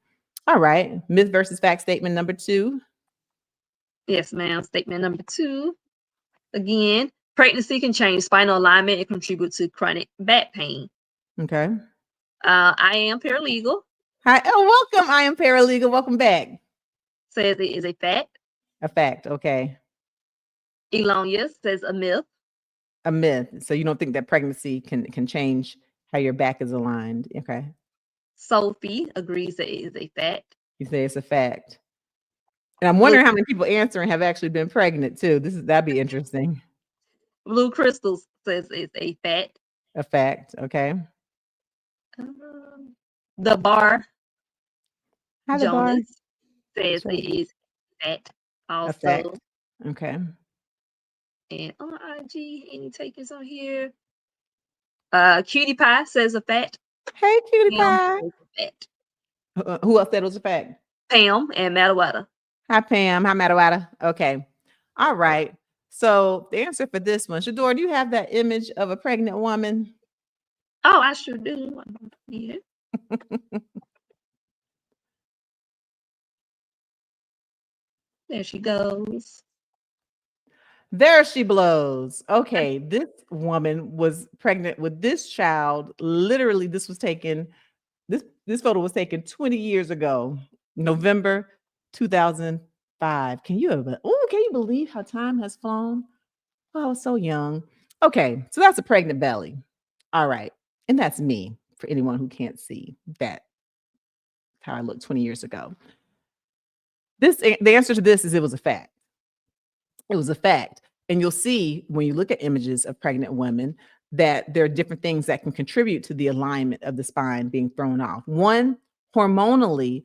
All right, myth versus fact statement number 2. Yes, ma'am. Statement number 2. Again, pregnancy can change spinal alignment and contribute to chronic back pain. Okay. I am paralegal. Hi. Oh, welcome. I am paralegal. Welcome back. Says it is a fact. A fact. Okay. Elonia says a myth. A myth. So you don't think that pregnancy can change how your back is aligned? Okay. Sophie agrees that it is a fact. You say it's a fact. And I'm wondering how many people answering have actually been pregnant too. That'd be interesting. Blue Crystals says it's a fact. A fact. Okay. The Bar Hi, the bar. Jonas says it is fact. Also, A fact. Okay. and on IG, any takers on here? Cutie Pie says a fact. Hey, Cutie Pam Pie. says a fact. Who else said it was a fact? Pam and Matawata. Hi, Pam. Hi, Matawata. Okay. All right. So the answer for this one, Shador, do you have that image of a pregnant woman? Oh, I sure do. Yeah. There she goes. There she blows. Okay, this woman was pregnant with this child. Literally, this photo was taken 20 years ago, November 2005. Can you believe how time has flown? Oh, I was so young. Okay, so that's a pregnant belly. All right. And that's me for anyone who can't see that how I looked 20 years ago. The answer to this is it was a fact. It was a fact. And you'll see when you look at images of pregnant women that there are different things that can contribute to the alignment of the spine being thrown off. One, hormonally,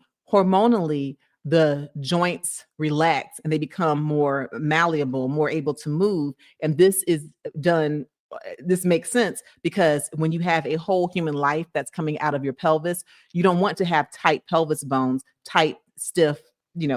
the joints relax and they become more malleable, more able to move. And this makes sense because when you have a whole human life that's coming out of your pelvis, you don't want to have tight pelvis bones, tight, stiff,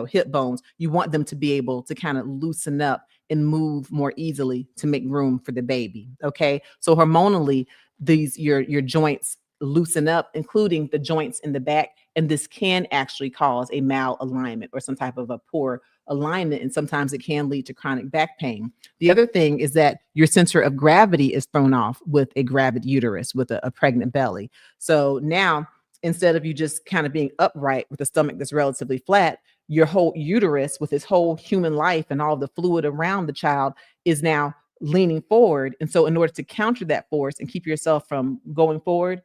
hip bones. You want them to be able to kind of loosen up and move more easily to make room for the baby. Okay. So hormonally, your joints loosen up, including the joints in the back. And this can actually cause a malalignment or some type of a poor alignment. And sometimes it can lead to chronic back pain. The other thing is that your center of gravity is thrown off with a gravid uterus, with a pregnant belly. So now, instead of you just kind of being upright with a stomach that's relatively flat, your whole uterus with its whole human life and all the fluid around the child is now leaning forward. And so in order to counter that force and keep yourself from going forward,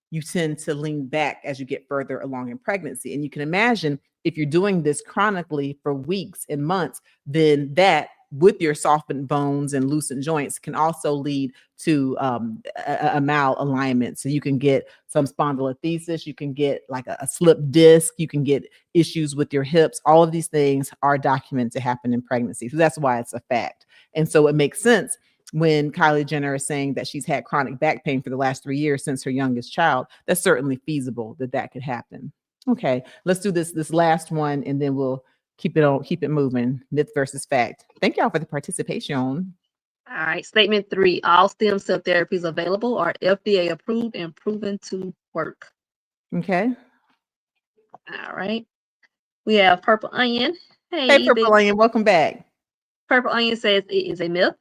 you tend to lean back as you get further along in pregnancy. And you can imagine if you're doing this chronically for weeks and months, then that with your softened bones and loosened joints can also lead to a malalignment. So you can get some spondylolisthesis, you can get like a slipped disc, you can get issues with your hips. All of these things are documented to happen in pregnancy. So that's why it's a fact. And so it makes sense when Kylie Jenner is saying that she's had chronic back pain for the last 3 years since her youngest child. That's certainly feasible that could happen. Okay, let's do this last one and then we'll keep it moving. Myth versus fact. Thank y'all for the participation. All right. Statement 3. All stem cell therapies available are FDA approved and proven to work. Okay. All right. We have Purple Onion. Hey, Purple Onion, welcome back. Purple Onion says it is a myth.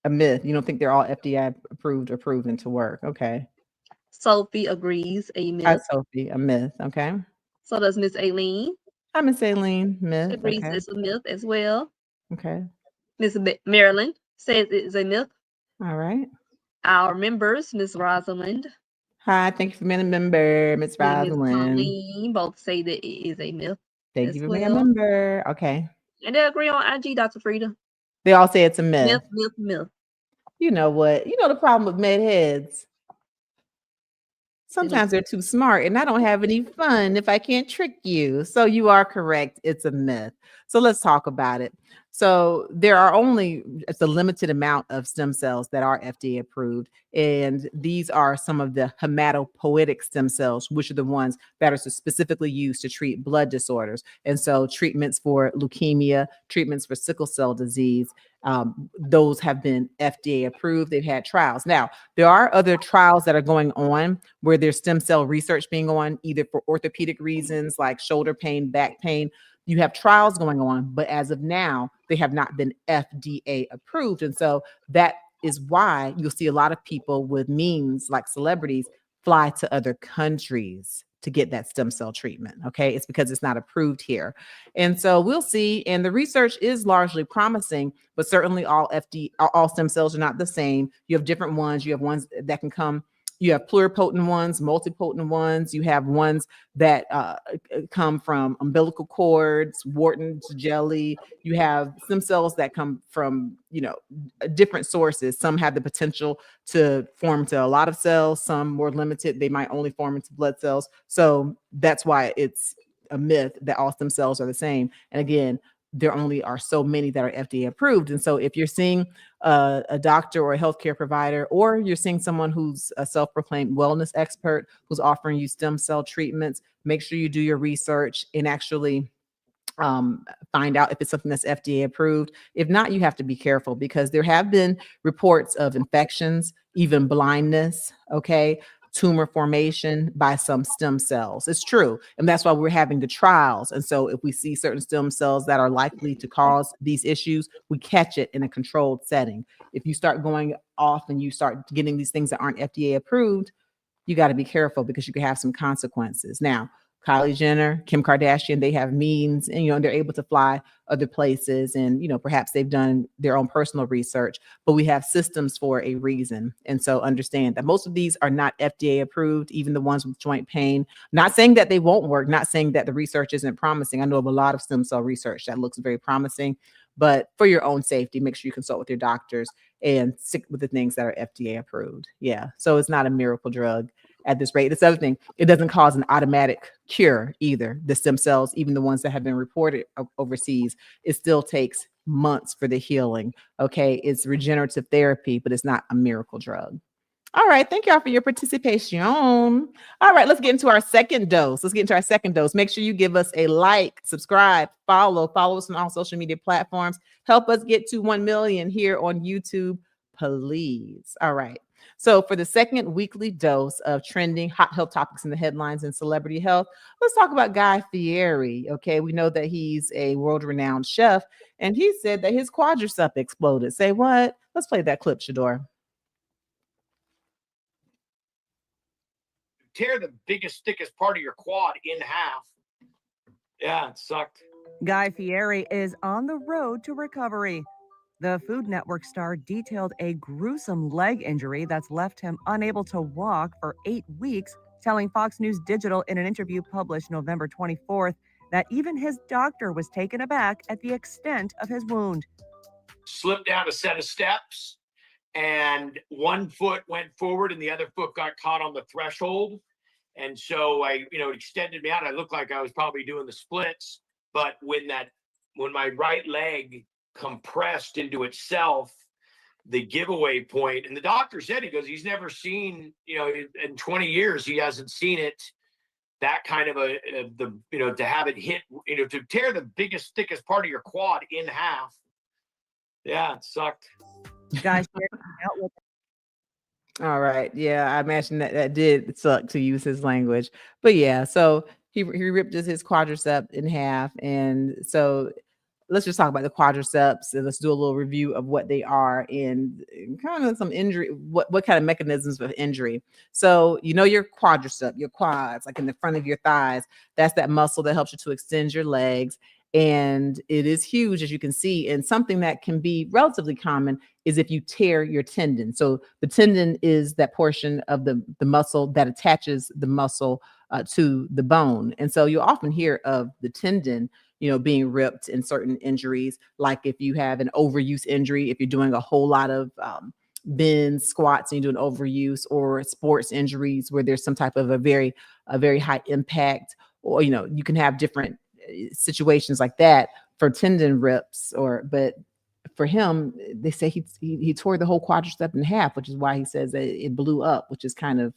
A myth. You don't think they're all FDA approved or proven to work? Okay. Sophie agrees. A myth. Hi, Sophie. A myth. Okay. So does Miss Aileen. Hi, Miss Aileen. Myth. Agrees it's a myth as well. Okay. Miss Marilyn says it is a myth. All right. Our members, Miss Rosalind. Hi, thank you for being a member, Miss Rosalind. Colleen both say that it is a myth. Thank you for being a member. Okay. And they agree on IG, Dr. Frita. They all say it's a myth. Myth. You know what? You know the problem with med heads? Sometimes they're too smart and I don't have any fun if I can't trick you. So you are correct. It's a myth. So let's talk about it. So there are it's a limited amount of stem cells that are FDA approved. And these are some of the hematopoietic stem cells, which are the ones that are specifically used to treat blood disorders. And so treatments for leukemia, treatments for sickle cell disease, those have been FDA approved. They've had trials. Now, there are other trials that are going on where there's stem cell research being on either for orthopedic reasons like shoulder pain, back pain. You have trials going on, but as of now, they have not been FDA approved. And so that is why you'll see a lot of people with means like celebrities fly to other countries to get that stem cell treatment. Okay. It's because it's not approved here. And so we'll see. And the research is largely promising, but certainly all stem cells are not the same. You have different ones. You have ones that can come. You have pluripotent ones, multipotent ones. You have ones that come from umbilical cords, Wharton's jelly. You have stem cells that come from, different sources. Some have the potential to form to a lot of cells. Some more limited. They might only form into blood cells. So that's why it's a myth that all stem cells are the same. And again, there only are so many that are FDA approved. And so if you're seeing a doctor or a healthcare provider, or you're seeing someone who's a self-proclaimed wellness expert who's offering you stem cell treatments, make sure you do your research and actually find out if it's something that's FDA approved. If not, you have to be careful because there have been reports of infections, even blindness, okay, tumor formation by some stem cells. It's true. And that's why we're having the trials. And so if we see certain stem cells that are likely to cause these issues, we catch it in a controlled setting. If you start going off and you start getting these things that aren't FDA approved, you got to be careful because you could have some consequences. Now, Kylie Jenner, Kim Kardashian, they have means and, they're able to fly other places and, perhaps they've done their own personal research, but we have systems for a reason. And so understand that most of these are not FDA approved, even the ones with joint pain. Not saying that they won't work, not saying that the research isn't promising. I know of a lot of stem cell research that looks very promising, but for your own safety, make sure you consult with your doctors and stick with the things that are FDA approved. Yeah. So it's not a miracle drug at this rate. This other thing, it doesn't cause an automatic cure either. The stem cells, even the ones that have been reported overseas, it still takes months for the healing. Okay. It's regenerative therapy, but it's not a miracle drug. All right. Thank y'all for your participation. All right. Let's get into our second dose. Make sure you give us a like, subscribe, follow us on all social media platforms. Help us get to 1 million here on YouTube, please. All right. So for the second weekly dose of trending hot health topics in the headlines and celebrity health, let's talk about Guy Fieri. Okay. We know that he's a world-renowned chef, and he said that his quadricep exploded. Say what? Let's play that clip, Shador. Tear the biggest, thickest part of your quad in half. Yeah, it sucked. Guy Fieri is on the road to recovery. The Food Network star detailed a gruesome leg injury that's left him unable to walk for 8 weeks, telling Fox News Digital in an interview published November 24th that even his doctor was taken aback at the extent of his wound. Slipped down a set of steps, and one foot went forward and the other foot got caught on the threshold. And so I, it extended me out. I looked like I was probably doing the splits, but when my right leg compressed into itself, the giveaway point, and the doctor said, he goes, he's never seen, in 20 years, he hasn't seen it, that kind of to have it hit, to tear the biggest, thickest part of your quad in half. Yeah, it sucked. Guys, all right. Yeah, I imagine that did suck, to use his language. But yeah, so he ripped his quadricep in half. And so let's just talk about the quadriceps and let's do a little review of what they are and kind of some injury, what kind of mechanisms of injury. So, your quadricep, your quads, like in the front of your thighs, that's that muscle that helps you to extend your legs. And it is huge, as you can see. And something that can be relatively common is if you tear your tendon. So the tendon is that portion of the muscle that attaches the muscle to the bone. And so you'll often hear of the tendon, being ripped in certain injuries, like if you have an overuse injury, if you're doing a whole lot of bends, squats, and you're doing overuse, or sports injuries where there's some type of a very high impact, or, you can have different situations like that for tendon rips, but for him, they say he tore the whole quadricep in half, which is why he says that it blew up, which is kind of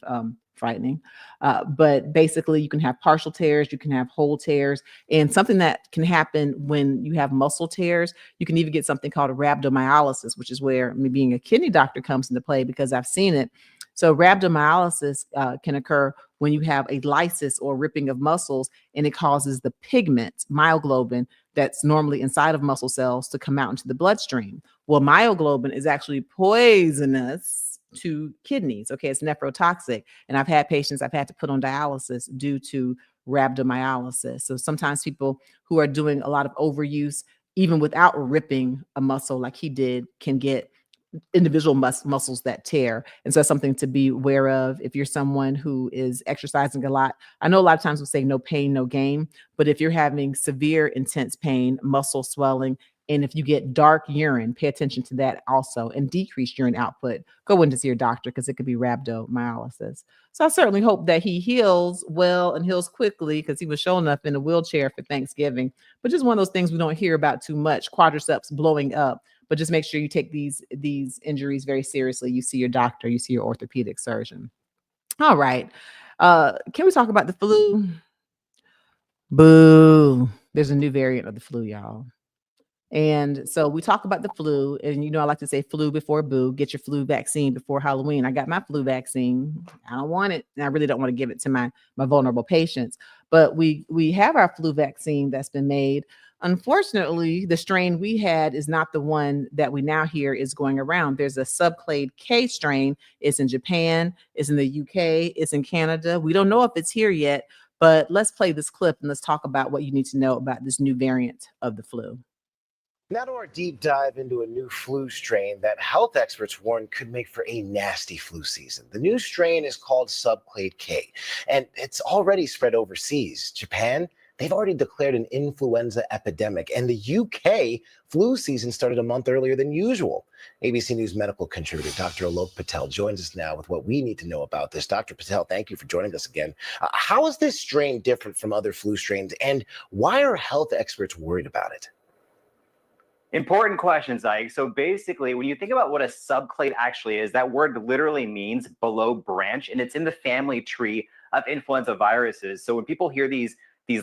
frightening. But basically, you can have partial tears, you can have whole tears, and something that can happen when you have muscle tears, you can even get something called rhabdomyolysis, which is where me being a kidney doctor comes into play because I've seen it. So rhabdomyolysis can occur when you have a lysis or ripping of muscles, and it causes the pigment, myoglobin, that's normally inside of muscle cells to come out into the bloodstream. Well, myoglobin is actually poisonous to kidneys. Okay, it's nephrotoxic. And I've had patients I've had to put on dialysis due to rhabdomyolysis. So sometimes people who are doing a lot of overuse, even without ripping a muscle like he did, can get individual muscles that tear. And so that's something to be aware of if you're someone who is exercising a lot. I know a lot of times we'll say no pain, no gain, but if you're having severe, intense pain, muscle swelling, and if you get dark urine, pay attention to that also, and decreased urine output, go in to see your doctor because it could be rhabdomyolysis. So I certainly hope that he heals well and heals quickly, because he was showing up in a wheelchair for Thanksgiving. But just one of those things we don't hear about too much, quadriceps blowing up. But just make sure you take these injuries very seriously. You see your doctor, you see your orthopedic surgeon. All right. Can we talk about the flu? Boo. There's a new variant of the flu, y'all. And so we talk about the flu, and I like to say flu before boo. Get your flu vaccine before Halloween. I got my flu vaccine. I don't want it, and I really don't want to give it to my vulnerable patients. But we have our flu vaccine that's been made. Unfortunately, the strain we had is not the one that we now hear is going around. There's a subclade K strain. It's in Japan. It's in the UK. It's in Canada. We don't know if it's here yet. But let's play this clip and let's talk about what you need to know about this new variant of the flu. Now to our deep dive into a new flu strain that health experts warn could make for a nasty flu season. The new strain is called subclade K, and it's already spread overseas. Japan, they've already declared an influenza epidemic, and the UK flu season started a month earlier than usual. ABC News medical contributor Dr. Alok Patel joins us now with what we need to know about this. Dr. Patel, thank you for joining us again. How is this strain different from other flu strains, and why are health experts worried about it? Important questions, Ike. So basically, when you think about what a subclade actually is, that word literally means below branch, and it's in the family tree of influenza viruses. So when people hear these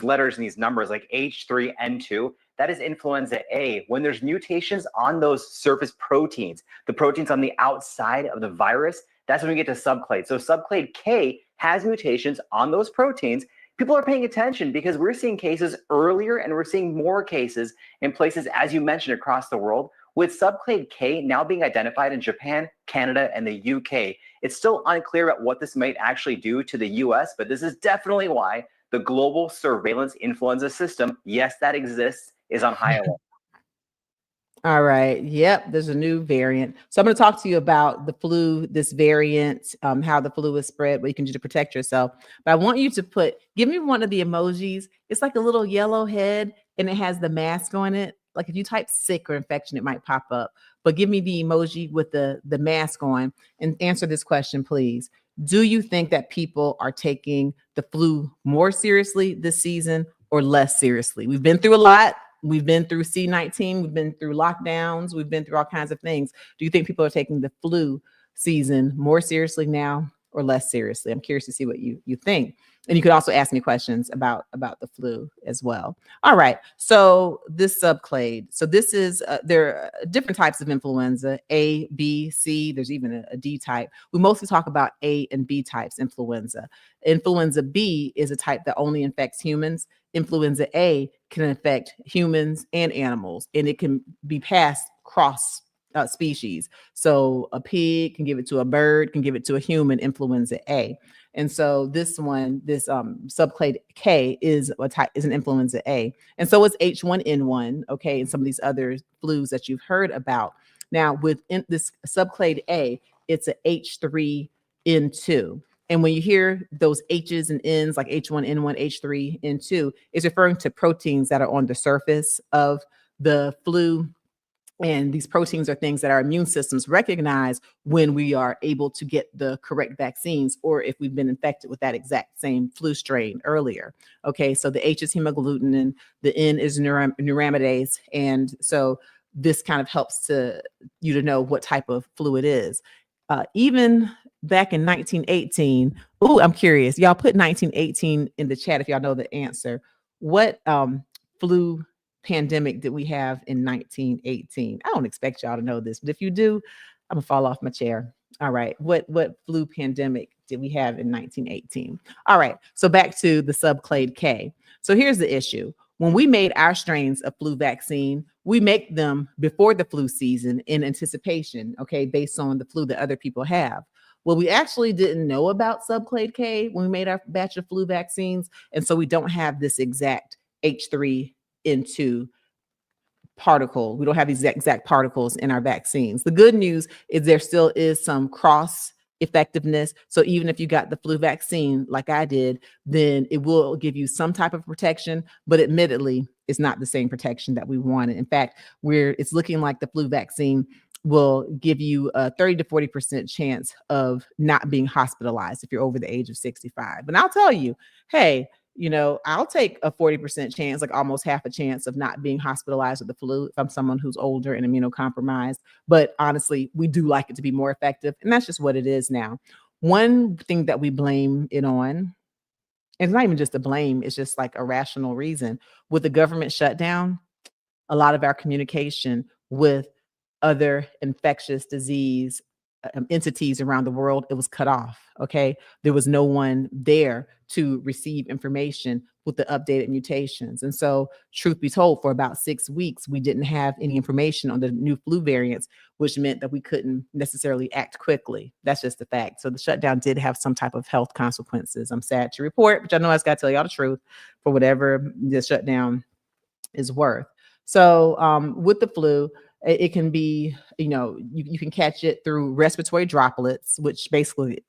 letters and these numbers like H3N2, that is influenza A. When there's mutations on those surface proteins, the proteins on the outside of the virus, that's when we get to subclade. So subclade K has mutations on those proteins. People are paying attention because we're seeing cases earlier and we're seeing more cases in places, as you mentioned, across the world, with subclade K now being identified in Japan, Canada, and the UK. It's still unclear about what this might actually do to the US, but this is definitely why the global surveillance influenza system, yes, that exists, is on high alert. All right. Yep. There's a new variant. So I'm going to talk to you about the flu, this variant, how the flu is spread, what you can do to protect yourself. But I want you to give me one of the emojis. It's like a little yellow head and it has the mask on it. Like if you type sick or infection, it might pop up. But give me the emoji with the mask on and answer this question, please. Do you think that people are taking the flu more seriously this season or less seriously? We've been through a lot. We've been through C-19. We've been through lockdowns. We've been through all kinds of things. Do you think people are taking the flu season more seriously now or less seriously? I'm curious to see what you think. And you could also ask me questions about the flu as well. All right. So this subclade. So this is, there are different types of influenza, A, B, C. There's even a D type. We mostly talk about A and B types influenza. Influenza B is a type that only infects humans. Influenza A can infect humans and animals, and it can be passed cross species. So a pig can give it to a bird, can give it to a human, influenza A. And so this one, this subclade K is an influenza A. And so is H1N1, okay, and some of these other flus that you've heard about. Now with this subclade A, it's a H3N2. And when you hear those H's and N's like H1N1, H3N2, it's referring to proteins that are on the surface of the flu. And these proteins are things that our immune systems recognize when we are able to get the correct vaccines or if we've been infected with that exact same flu strain earlier. Okay, so the H is hemagglutinin, the N is neuraminidase. And so this kind of helps you to know what type of flu it is. Even back in 1918, I'm curious. Y'all put 1918 in the chat if y'all know the answer. What flu pandemic did we have in 1918? I don't expect y'all to know this, but if you do, I'm gonna fall off my chair. All right, what flu pandemic did we have in 1918? All right, so back to the subclade K. So here's the issue. When we made our strains of flu vaccine, we make them before the flu season in anticipation, okay, based on the flu that other people have. Well, we actually didn't know about subclade K when we made our batch of flu vaccines, and so we don't have this exact H3N2 particle. We don't have these exact particles in our vaccines. The good news is there still is some cross effectiveness. So even if you got the flu vaccine like I did, then it will give you some type of protection, but admittedly, it's not the same protection that we wanted. In fact, it's looking like the flu vaccine will give you a 30 to 40% chance of not being hospitalized if you're over the age of 65. And I'll tell you, hey, I'll take a 40% chance, like almost half a chance of not being hospitalized with the flu if I'm someone who's older and immunocompromised. But honestly, we do like it to be more effective. And that's just what it is now. One thing that we blame it on it's not even just a blame, it's just like a rational reason. With the government shutdown, a lot of our communication with other infectious disease entities around the world, it was cut off. Okay. There was no one there to receive information with the updated mutations. And so, truth be told, for about 6 weeks, we didn't have any information on the new flu variants, which meant that we couldn't necessarily act quickly. That's just the fact. So the shutdown did have some type of health consequences. I'm sad to report, but I know I just got to tell y'all the truth for whatever the shutdown is worth. So with the flu, it can be, you can catch it through respiratory droplets, which basically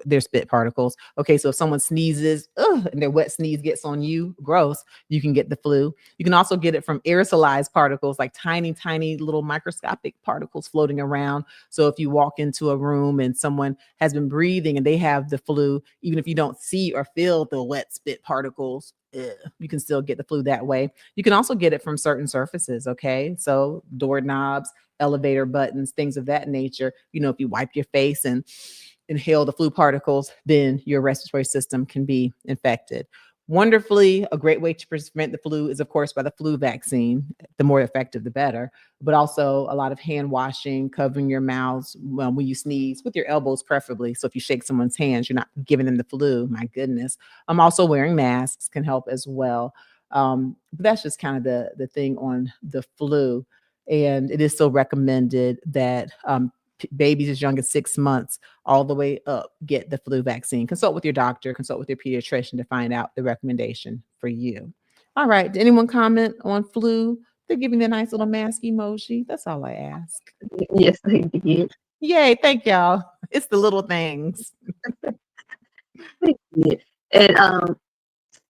they're spit particles. Okay, so if someone sneezes and their wet sneeze gets on you, gross, you can get the flu. You can also get it from aerosolized particles, like tiny, tiny little microscopic particles floating around. So if you walk into a room and someone has been breathing and they have the flu, even if you don't see or feel the wet spit particles, you can still get the flu that way. You can also get it from certain surfaces. Okay, so doorknobs, elevator buttons, things of that nature. If you wipe your face and inhale the flu particles, then your respiratory system can be infected. Wonderfully, a great way to prevent the flu is, of course, by the flu vaccine. The more effective, the better. But also a lot of hand washing, covering your mouths when you sneeze, with your elbows preferably. So if you shake someone's hands, you're not giving them the flu. My goodness. Also wearing masks can help as well. But that's just kind of the thing on the flu. And it is still recommended that babies as young as 6 months all the way up get the flu vaccine. Consult with your doctor, consult with your pediatrician to find out the recommendation for you. All right. Did anyone comment on flu? They're giving the nice little mask emoji. That's all I ask. Yes, they did. Yay. Thank y'all. It's the little things. And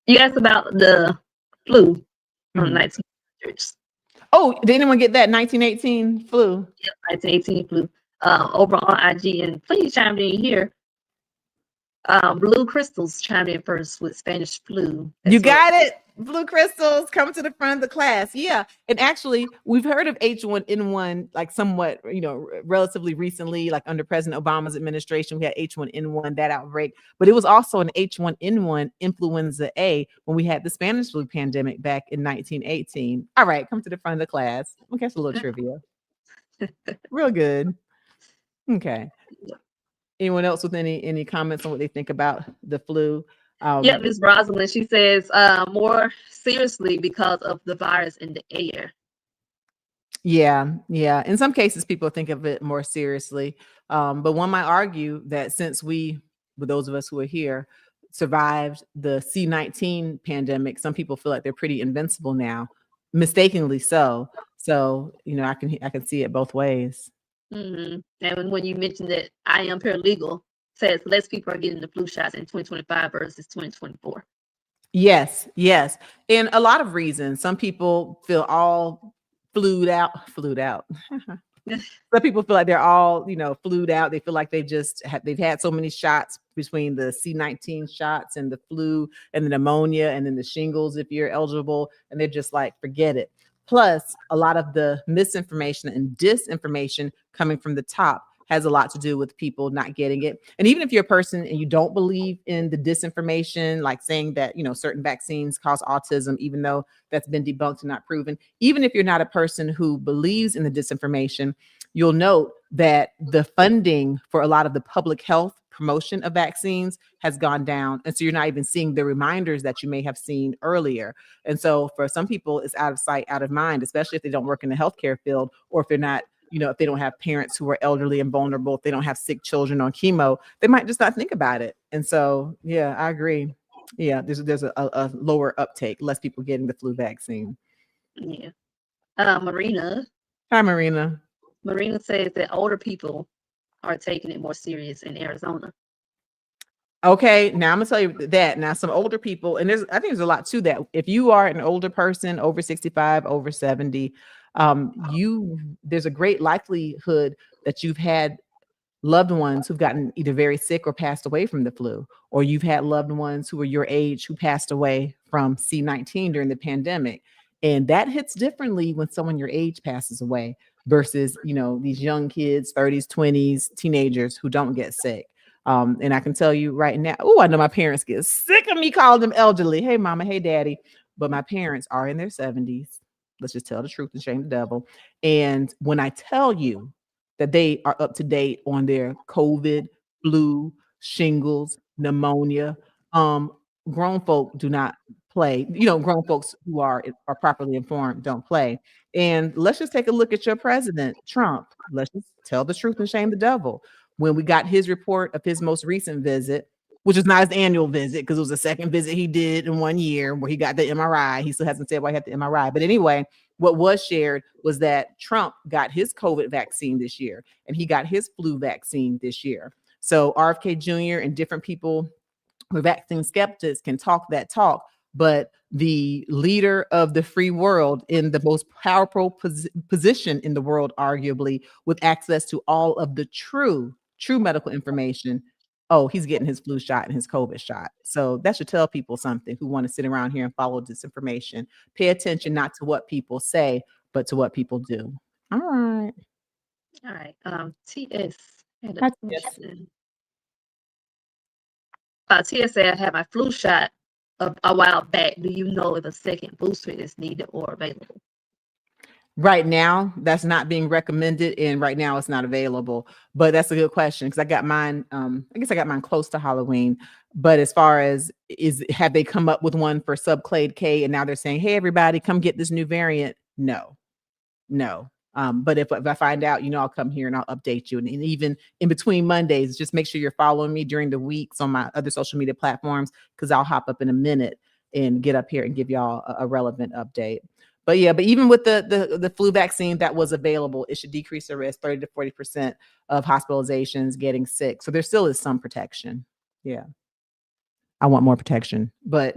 you asked about the flu from 1900s. Oh, did anyone get that 1918 flu? Yep, 1918 flu. Over on IG, and please chime in here. Blue Crystals chimed in first with Spanish flu. You got it. Blue Crystals, come to the front of the class. Yeah. And actually, we've heard of H1N1 like somewhat, relatively recently, like under President Obama's administration, we had H1N1, that outbreak. But it was also an H1N1 influenza A when we had the Spanish flu pandemic back in 1918. All right, come to the front of the class. We'll catch a little trivia. Real good. Okay. Anyone else with any comments on what they think about the flu? Yeah, Ms. Rosalind, she says more seriously because of the virus in the air. Yeah. In some cases, people think of it more seriously. But one might argue that since with those of us who are here, survived the C-19 pandemic, some people feel like they're pretty invincible now, mistakenly so. So, I can see it both ways. Mm-hmm. And when you mentioned that I am paralegal, says less people are getting the flu shots in 2025 versus 2024. Yes. And a lot of reasons. Some people feel all flued out. Some people feel like they're all, flued out. They feel like they've had so many shots between the C-19 shots and the flu and the pneumonia and then the shingles if you're eligible. And they're just like, forget it. Plus, a lot of the misinformation and disinformation coming from the top has a lot to do with people not getting it. And even if you're a person and you don't believe in the disinformation, like saying that, certain vaccines cause autism, even though that's been debunked and not proven, even if you're not a person who believes in the disinformation, you'll note that the funding for a lot of the public health promotion of vaccines has gone down. And so you're not even seeing the reminders that you may have seen earlier. And so for some people, it's out of sight, out of mind, especially if they don't work in the healthcare field, or if they're not, if they don't have parents who are elderly and vulnerable, if they don't have sick children on chemo, they might just not think about it. And so, yeah, I agree. Yeah, there's a lower uptake, less people getting the flu vaccine. Yeah. Marina. Hi, Marina. Marina says that older people are taking it more serious in Arizona. Okay, now I'm gonna tell you that. Now, some older people, and I think there's a lot to that. If you are an older person, over 65, over 70, there's a great likelihood that you've had loved ones who've gotten either very sick or passed away from the flu, or you've had loved ones who are your age who passed away from C-19 during the pandemic. And that hits differently when someone your age passes away versus, these young kids, 30s, 20s, teenagers who don't get sick. And I can tell you right now, I know my parents get sick of me calling them elderly. Hey, mama, hey, daddy. But my parents are in their 70s. Let's just tell the truth and shame the devil. And when I tell you that they are up to date on their COVID, flu, shingles, pneumonia, grown folk do not play. Grown folks who are properly informed don't play. And let's just take a look at your president, Trump. Let's just tell the truth and shame the devil. When we got his report of his most recent visit, which is not his annual visit, because it was the second visit he did in 1 year where he got the MRI. He still hasn't said why he had the MRI. But anyway, what was shared was that Trump got his COVID vaccine this year, and he got his flu vaccine this year. So RFK Jr. and different people who are vaccine skeptics can talk that talk, but the leader of the free world in the most powerful position in the world, arguably, with access to all of the true medical information, he's getting his flu shot and his COVID shot. So that should tell people something who want to sit around here and follow disinformation. Pay attention not to what people say, but to what people do. All right. All right. TS had a Hi, question. TS said, I had my flu shot a while back. Do you know if a second booster is needed or available? Right now, that's not being recommended, and right now it's not available. But that's a good question because I got mine. I guess I got mine close to Halloween. But as far as have they come up with one for subclade K, and now they're saying, "Hey, everybody, come get this new variant"? No. But if I find out, I'll come here and I'll update you. And even in between Mondays, just make sure you're following me during the weeks on my other social media platforms because I'll hop up in a minute and get up here and give y'all a relevant update. But even with the flu vaccine that was available, it should decrease the risk 30 to 40% of hospitalizations, getting sick. So there still is some protection. Yeah. I want more protection, but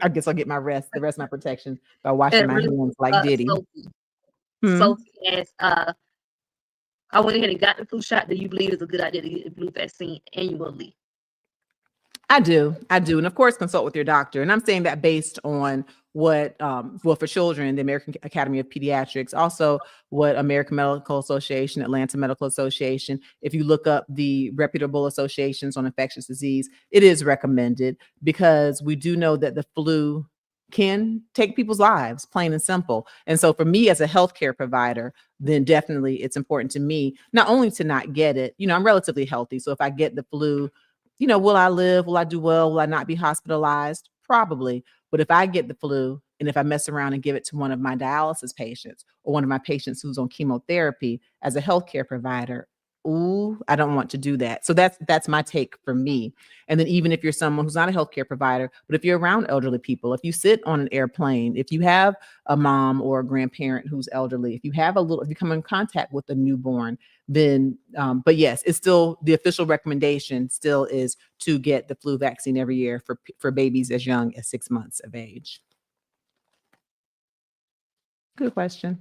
I guess I'll get the rest of my protection by washing my hands like Diddy. So as I went ahead and got the flu shot. Do you believe it's a good idea to get the flu vaccine annually? I do. And of course, consult with your doctor. And I'm saying that based on what, for children, the American Academy of Pediatrics, also what American Medical Association, Atlanta Medical Association, if you look up the reputable associations on infectious disease, it is recommended because we do know that the flu can take people's lives, plain and simple. And so for me as a healthcare provider, then definitely it's important to me, not only to not get it, I'm relatively healthy. So if I get the flu, will I live? Will I do well? Will I not be hospitalized? Probably. But if I get the flu and if I mess around and give it to one of my dialysis patients or one of my patients who's on chemotherapy as a healthcare provider, I don't want to do that. So that's my take for me. And then even if you're someone who's not a healthcare provider, but if you're around elderly people, if you sit on an airplane, if you have a mom or a grandparent who's elderly, if you come in contact with a newborn, then, but yes, it's still the official recommendation still is to get the flu vaccine every year for babies as young as 6 months of age. Good question.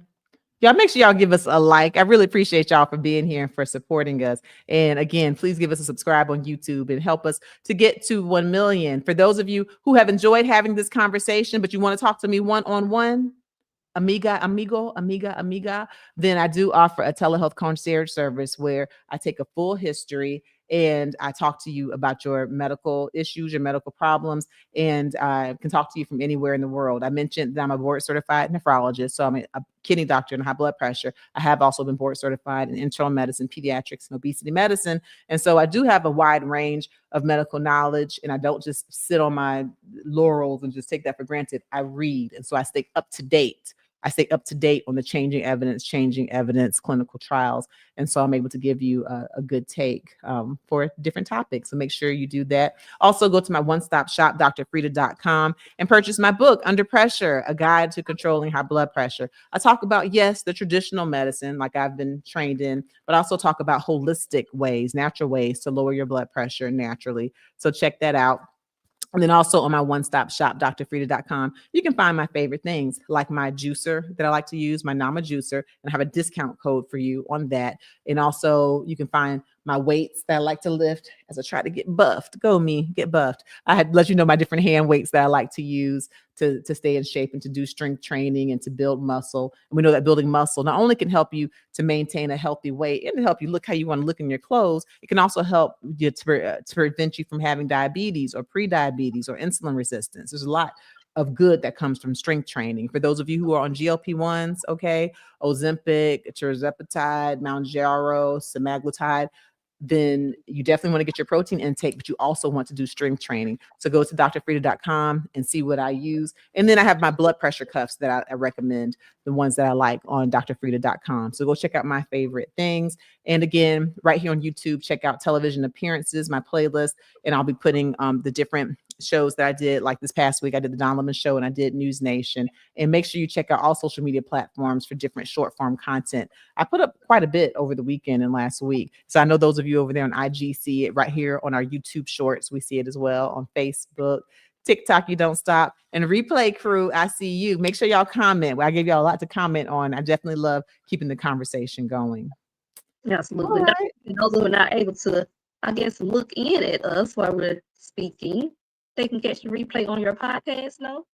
Y'all make sure y'all give us a like. I really appreciate y'all for being here and for supporting us. And again, please give us a subscribe on YouTube and help us to get to 1 million. For those of you who have enjoyed having this conversation, but you want to talk to me one-on-one, amiga, then I do offer a telehealth concierge service where I take a full history and I talk to you about your medical issues, your medical problems, and I can talk to you from anywhere in the world. I mentioned that I'm a board certified nephrologist, so I'm a kidney doctor and high blood pressure. I have also been board certified in internal medicine, pediatrics, and obesity medicine. And so I do have a wide range of medical knowledge, and I don't just sit on my laurels and just take that for granted. I read, and so I stay up to date. On the changing evidence, clinical trials. And so I'm able to give you a good take for different topics. So make sure you do that. Also go to my one-stop shop, drfrita.com, and purchase my book, Under Pressure, A Guide to Controlling High Blood Pressure. I talk about, yes, the traditional medicine like I've been trained in, but I also talk about holistic ways, natural ways to lower your blood pressure naturally. So check that out. And then also on my one-stop shop, drfrita.com, you can find my favorite things like my juicer that I like to use, my Nama juicer, and I have a discount code for you on that. And also you can find my weights that I like to lift as I try to get buffed. Go me, get buffed. I had let you know my different hand weights that I like to use to stay in shape and to do strength training and to build muscle. And we know that building muscle not only can help you to maintain a healthy weight and to help you look how you want to look in your clothes, it can also help you to prevent you from having diabetes or pre-diabetes or insulin resistance. There's a lot of good that comes from strength training. For those of you who are on GLP-1s, okay, Ozempic, tirzepatide, Mounjaro, semaglutide, then you definitely want to get your protein intake, but you also want to do strength training. So go to drfrita.com and see what I use. And then I have my blood pressure cuffs that I recommend, the ones that I like on drfrita.com. So go check out my favorite things. And again, right here on YouTube, check out television appearances, my playlist, and I'll be putting the different shows that I did. Like this past week, I did the Don Lemon Show and I did News Nation. And make sure you check out all social media platforms for different short form content. I put up quite a bit over the weekend and last week. So I know those of you over there on IG see it right here on our YouTube shorts. We see it as well on Facebook, TikTok, you don't stop. And replay crew, I see you. Make sure y'all comment. I gave y'all a lot to comment on. I definitely love keeping the conversation going. Absolutely. All right. Those who are not able to, I guess, look in at us while we're speaking, they can catch the replay on your podcast, no?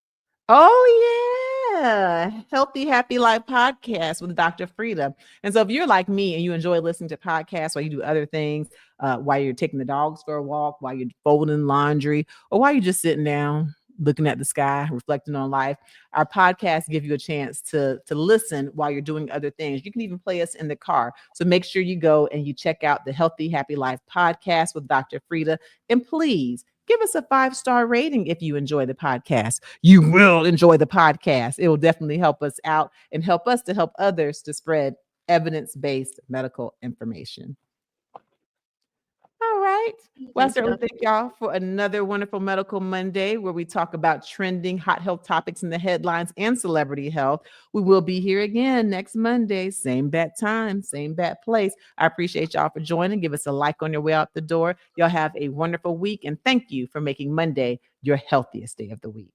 Oh, yeah. Healthy, Happy Life podcast with Dr. Frita. And so if you're like me and you enjoy listening to podcasts while you do other things, while you're taking the dogs for a walk, while you're folding laundry, or while you're just sitting down, looking at the sky, reflecting on life, our podcasts give you a chance to listen while you're doing other things. You can even play us in the car. So make sure you go and you check out the Healthy, Happy Life podcast with Dr. Frita. And please, give us a 5-star rating if you enjoy the podcast. You will enjoy the podcast. It will definitely help us out and help us to help others to spread evidence-based medical information. All right. Well, I certainly thank y'all for another wonderful Medical Monday where we talk about trending hot health topics in the headlines and celebrity health. We will be here again next Monday, same bat time, same bat place. I appreciate y'all for joining. Give us a like on your way out the door. Y'all have a wonderful week, and thank you for making Monday your healthiest day of the week.